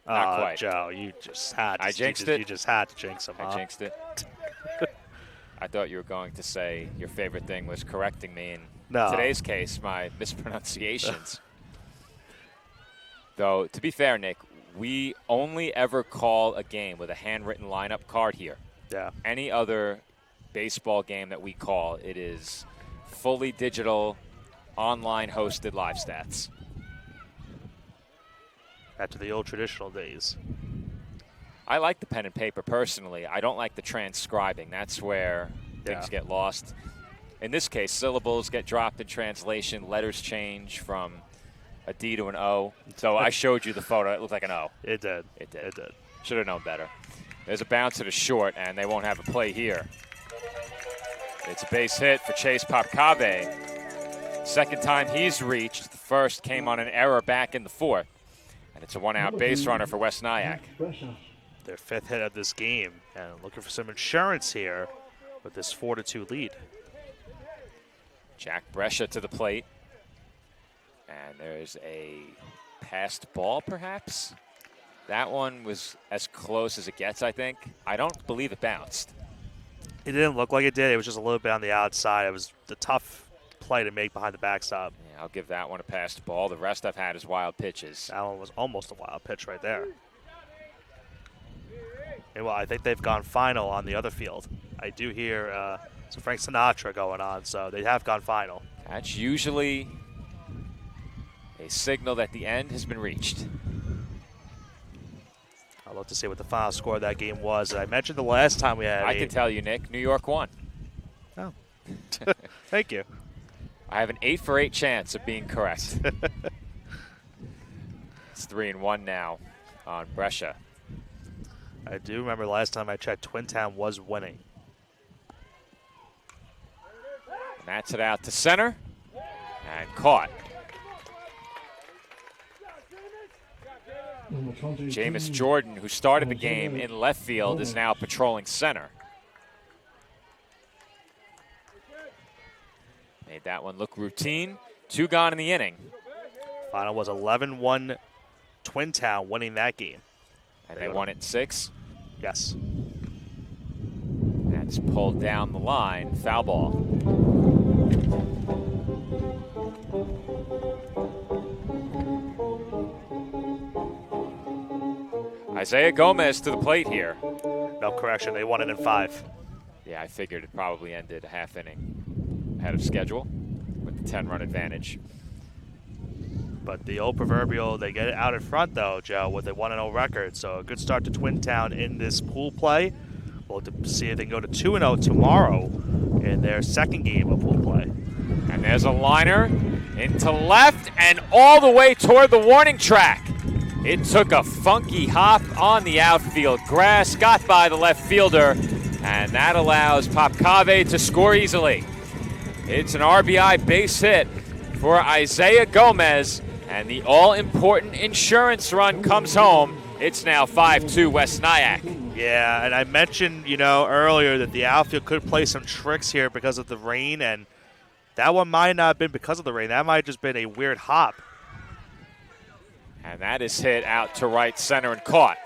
Not quite. Joe, you just had to. I jinxed it? You just had to jinx him. I jinxed it. I thought you were going to say your favorite thing was correcting me in today's case, my mispronunciations. Though, to be fair, Nick, We only ever call a game with a handwritten lineup card here. Yeah. Any other baseball game that we call, it is fully digital, online hosted live stats. Back to the old traditional days. I like the pen and paper personally. I don't like the transcribing. That's where things get lost. In this case, syllables get dropped in translation, letters change from a D to an O. So I showed you the photo. It looked like an O. It did. It did. It did. Should have known better. There's a bounce to the short, and they won't have a play here. It's a base hit for Chase Popcave. Second time he's reached. The first came on an error back in the fourth. And it's a one-out base runner for West Nyack. Their 5th hit of this game, and looking for some insurance here with this 4-2 lead. Jack Brescia to the plate. And there's a passed ball, perhaps? That one was as close as it gets, I think. I don't believe it bounced. It didn't look like it did. It was just a little bit on the outside. It was the tough play to make behind the backstop. Yeah, I'll give that one a passed ball. The rest I've had is wild pitches. That one was almost a wild pitch right there. And well, I think they've gone final on the other field. I do hear some Frank Sinatra going on, so they have gone final. That's usually a signal that the end has been reached. I'd love to see what the final score of that game was. I mentioned the last time we had I can tell you, Nick, New York won. Oh. Thank you. I have an 8 for 8 chance of being correct. It's 3-1 now on Brescia. I do remember last time I checked, Twin Town was winning. And that's it out to center and caught. Jameis Jordan, who started the game in left field, is now patrolling center. Made that one look routine. 2 gone in the inning. Final was 11-1 Twin Town winning that game. And they won it 6. Yes. That's pulled down the line. Foul ball. Isaiah Gomez to the plate here. No correction. They won it in 5. Yeah, I figured it probably ended a half inning ahead of schedule with the 10-run advantage. But the old proverbial, they get it out in front, though, Joe, with a 1-0 record. So a good start to Twin Town in this pool play. We'll see if they can go to 2-0 tomorrow in their second game of pool play. And there's a liner into left and all the way toward the warning track. It took a funky hop on the outfield grass, got by the left fielder, and that allows Popcave to score easily. It's an RBI base hit for Isaiah Gomez, and the all-important insurance run comes home. It's now 5-2 West Nyack. Yeah, and I mentioned, earlier that the outfield could play some tricks here because of the rain, and that one might not have been because of the rain. That might have just been a weird hop. And that is hit out to right center and caught.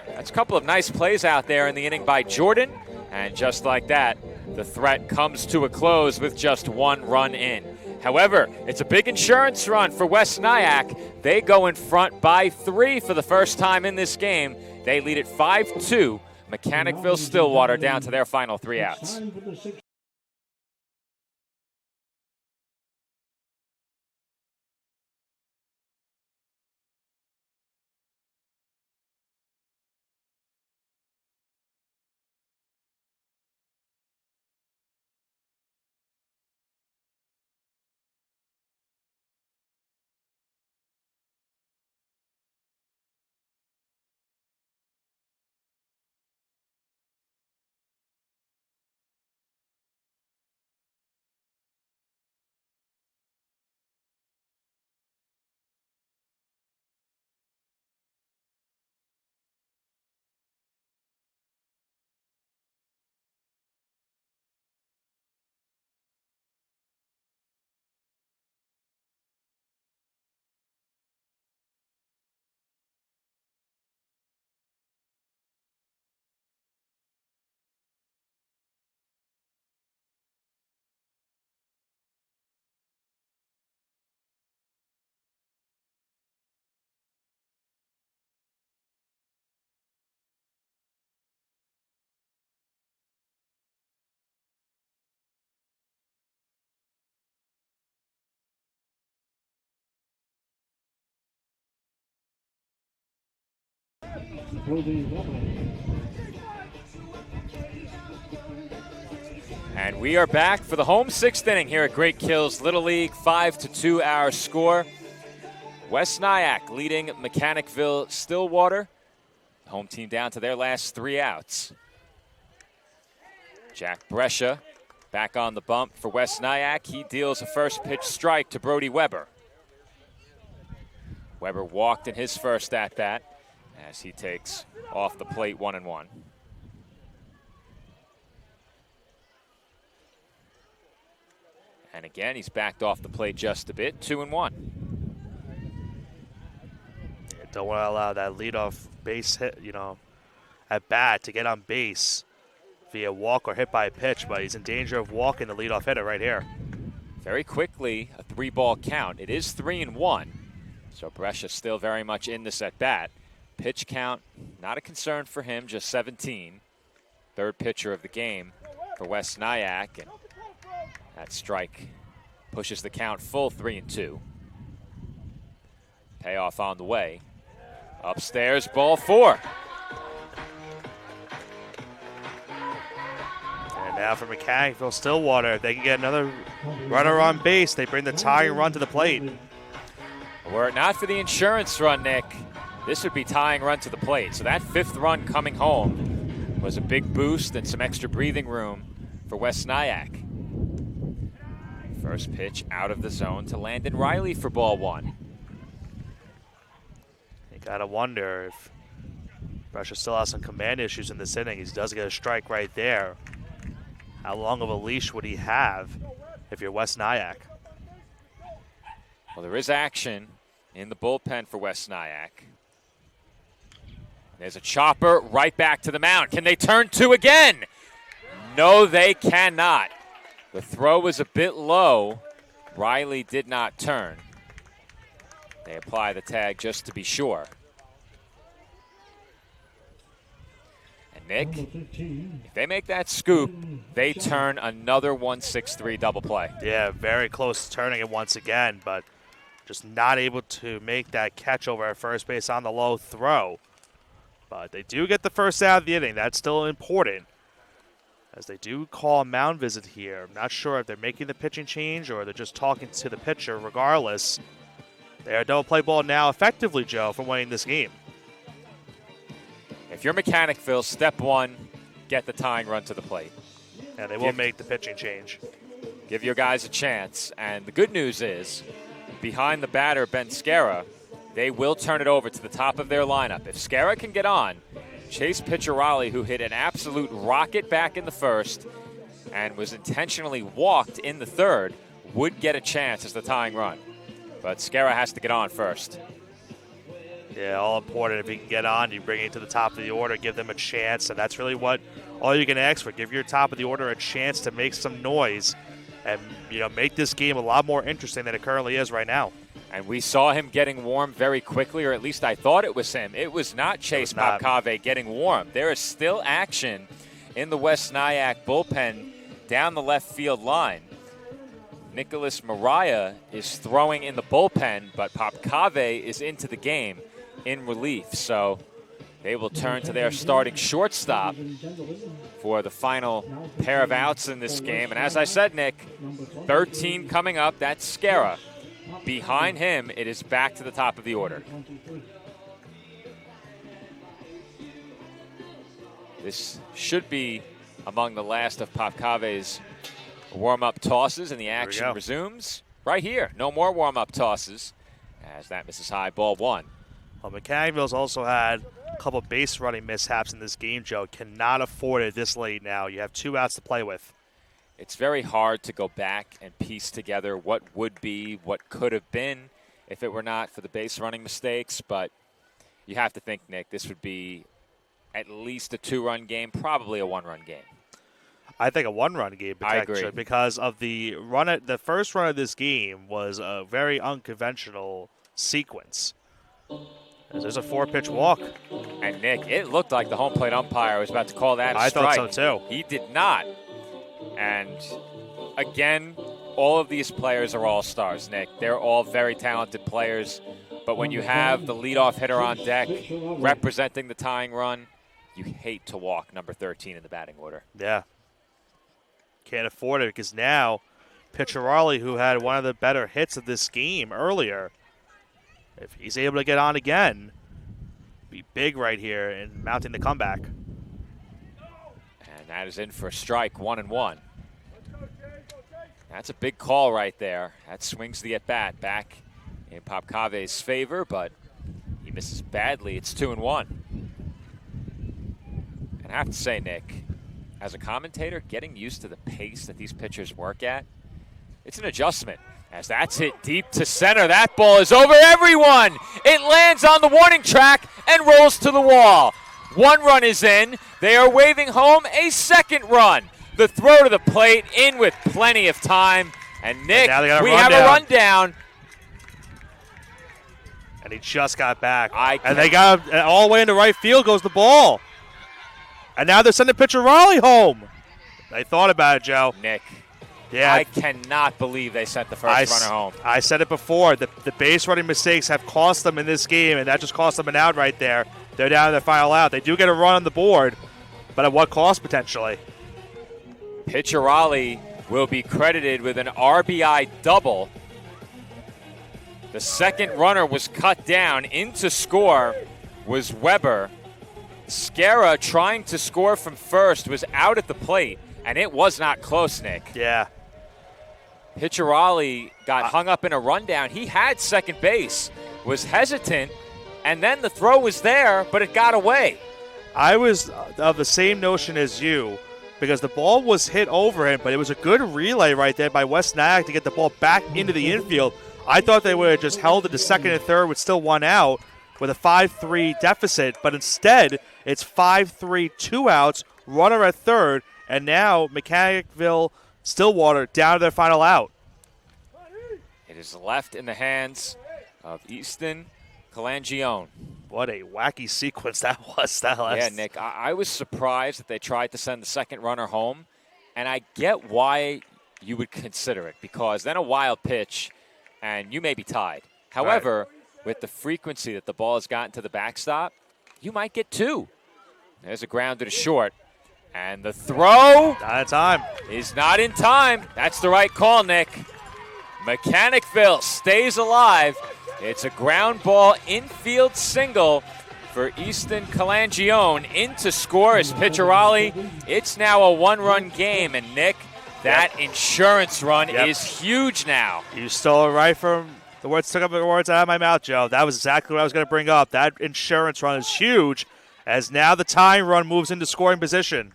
That's a couple of nice plays out there in the inning by Jordan. And just like that, the threat comes to a close with just 1 run in. However, it's a big insurance run for West Nyack. They go in front by 3 for the first time in this game. They lead it 5-2. Mechanicville-Stillwater down to their final 3 outs. Brody Weber. And we are back for the home sixth inning here at Great Kills Little League. 5-2 our score. West Nyack leading Mechanicville-Stillwater. Home team down to their last 3 outs. Jack Brescia back on the bump for West Nyack. He deals a first pitch strike to Brody Weber. Weber walked in his first at-bat as he takes off the plate 1-1. And again, he's backed off the plate just a bit, 2-1. Don't want to allow that leadoff base hit, at bat to get on base via walk or hit by a pitch, but he's in danger of walking the leadoff hitter right here. Very quickly, a 3-ball count. It is 3-1, so Brescia still very much in this at bat. Pitch count, not a concern for him, just 17. Third pitcher of the game for West Nyack, and that strike pushes the count full 3-2. Payoff on the way. Upstairs, ball 4. And now for Mechanicville-Stillwater, if they can get another runner on base, they bring the tying run to the plate. Were it not for the insurance run, Nick, this would be tying run to the plate. So that 5th run coming home was a big boost and some extra breathing room for West Nyack. First pitch out of the zone to Landon Riley for ball 1. You gotta wonder if Brescia still has some command issues in this inning. He does get a strike right there. How long of a leash would he have if you're West Nyack? Well, there is action in the bullpen for West Nyack. There's a chopper right back to the mound. Can they turn 2 again? No, they cannot. The throw was a bit low. Riley did not turn. They apply the tag just to be sure. And Nick, if they make that scoop, they turn another 1-6-3 double play. Yeah, very close to turning it once again, but just not able to make that catch over at first base on the low throw. But they do get the first out of the inning. That's still important, as they do call a mound visit here. I'm not sure if they're making the pitching change or they're just talking to the pitcher. Regardless, they are double play ball now effectively, Joe, for winning this game. If you're Mechanicville, step 1, get the tying run to the plate. And they will make the pitching change. Give your guys a chance. And the good news is, behind the batter, Ben Scara, they will turn it over to the top of their lineup. If Scara can get on, Chase pitcher Raleigh, who hit an absolute rocket back in the first and was intentionally walked in the third, would get a chance as the tying run. But Scara has to get on first. Yeah, all important. If he can get on, you bring it to the top of the order, give them a chance, and that's really all you can ask for. Give your top of the order a chance to make some noise and make this game a lot more interesting than it currently is right now. And we saw him getting warm very quickly, or at least I thought it was him. It was not Chase Popcave getting warm. There is still action in the West Nyack bullpen down the left field line. Nicholas Mariah is throwing in the bullpen, but Popcave is into the game in relief. So they will turn to their starting shortstop for the final pair of outs in this game. And as I said, Nick, 13 coming up. That's Scara. Behind him, it is back to the top of the order. This should be among the last of Popcave's warm-up tosses, and the action resumes right here. No more warm-up tosses as that misses high, ball 1. Well, Mechanicville's also had a couple base running mishaps in this game, Joe. Cannot afford it this late now. You have 2 outs to play with. It's very hard to go back and piece together what would be, what could have been if it were not for the base running mistakes. But you have to think, Nick, this would be at least a 2-run game, probably a 1-run game. I think a 1-run game, I agree. because of the first run of this game was a very unconventional sequence. There's a 4-pitch walk. And, Nick, it looked like the home plate umpire was about to call that a strike. I thought so, too. He did not. And, again, all of these players are all-stars, Nick. They're all very talented players. But when you have the leadoff hitter on deck representing the tying run, you hate to walk number 13 in the batting order. Yeah. Can't afford it because now Picciarelli, who had one of the better hits of this game earlier, if he's able to get on again, be big right here in mounting the comeback. And that is in for a strike, 1-1. That's a big call right there. That swings the at-bat back in Popcave's favor, but he misses badly. It's 2-1. And I have to say, Nick, as a commentator, getting used to the pace that these pitchers work at, it's an adjustment. As that's hit deep to center, that ball is over everyone. It lands on the warning track and rolls to the wall. 1 run is in. They are waving home a 2nd run. The throw to the plate in with plenty of time. And Nick, we have a rundown. And he just got back. And they got him all the way into right field goes the ball. And now they're sending Picciarelli home. They thought about it, Joe. Nick. Yeah. I cannot believe they sent the first runner home. I said it before. The base running mistakes have cost them in this game, and that just cost them an out right there. They're down to their final out. They do get a run on the board, but at what cost potentially? Picciarelli will be credited with an RBI double. The second runner was cut down. In to score was Weber. Scara trying to score from first was out at the plate, and it was not close, Nick. Yeah. Picciarelli got hung up in a rundown. He had second base, was hesitant, and then the throw was there, but it got away. I was of the same notion as you because the ball was hit over him, but it was a good relay right there by West Nyack to get the ball back into the infield. I thought they would have just held it to second and third with still 1 out with a 5-3 deficit, but instead it's 5-3, 2 outs, runner at third, and now Mechanicville-Stillwater down to their final out. It is left in the hands of Easton Calangione. What a wacky sequence that was. Yeah, Nick, I was surprised that they tried to send the second runner home, and I get why you would consider it, because then a wild pitch, and you may be tied. However, with the frequency that the ball has gotten to the backstop, you might get 2. There's a grounder to short. And the throw not in time. Is not in time. That's the right call, Nick. Mechanicville stays alive. It's a ground ball infield single for Easton Calangione. In to score is Picciarelli. It's now a 1-run game. And, Nick, that insurance run is huge now. You stole it right from the words, took up the words out of my mouth, Joe. That was exactly what I was going to bring up. That insurance run is huge as now the tying run moves into scoring position.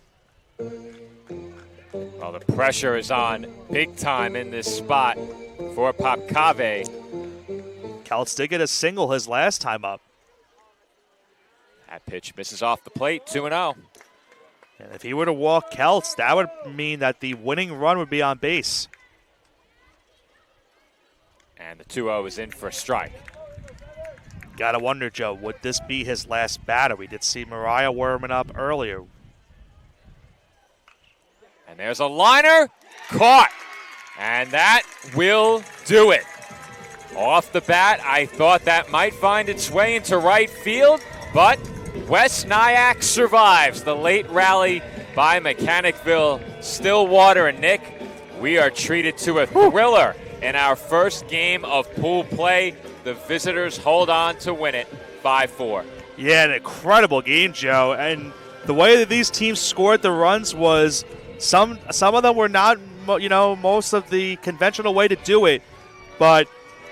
Well, the pressure is on big time in this spot for Popcave. Kelts did get a single his last time up. That pitch misses off the plate, 2-0. And if he were to walk Kelts, that would mean that the winning run would be on base. And the 2-0 is in for a strike. Gotta wonder, Joe, would this be his last batter? We did see Mariah warming up earlier. And there's a liner, caught. And that will do it. Off the bat, I thought that might find its way into right field, but West Nyack survives the late rally by Mechanicville-Stillwater. And Nick, we are treated to a thriller in our first game of pool play. The visitors hold on to win it 5-4. Yeah, an incredible game, Joe. And the way that these teams scored the runs was some of them were not, most of the conventional way to do it. But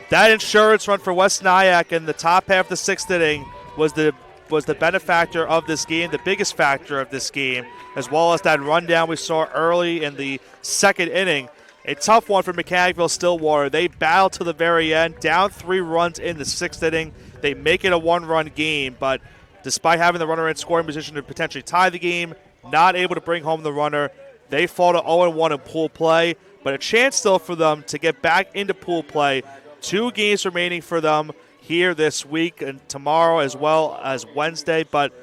that insurance run for West Nyack in the top half of the 6th inning was the benefactor of this game, the biggest factor of this game, as well as that rundown we saw early in the 2nd inning. A tough one for Mechanicville-Stillwater. They battle to the very end, down 3 runs in the 6th inning. They make it a 1-run game, but despite having the runner in scoring position to potentially tie the game, not able to bring home the runner, they fall to 0-1 in pool play, but a chance still for them to get back into pool play. 2 games remaining for them here this week and tomorrow as well as Wednesday. But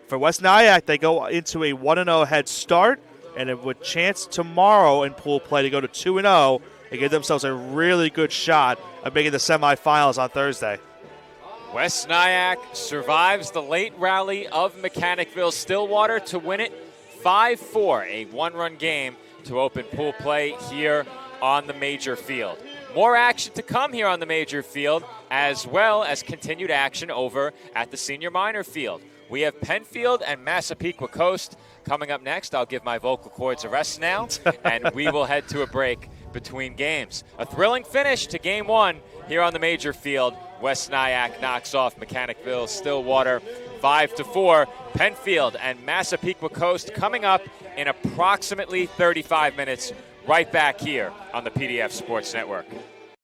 for West Nyack, they go into a 1-0 head start, and it would chance tomorrow in pool play to go to 2-0 and give themselves a really good shot of making the semifinals on Thursday. West Nyack survives the late rally of Mechanicville-Stillwater to win it 5-4, a one-run game to open pool play here on the major field. More action to come here on the major field, as well as continued action over at the senior minor field. We have Penfield and Massapequa Coast coming up next. I'll give my vocal cords a rest now, and we will head to a break between games. A thrilling finish to game one here on the major field. West Nyack knocks off Mechanicville-Stillwater 5-4. Penfield and Massapequa Coast coming up in approximately 35 minutes, right back here on the PDF Sports Network.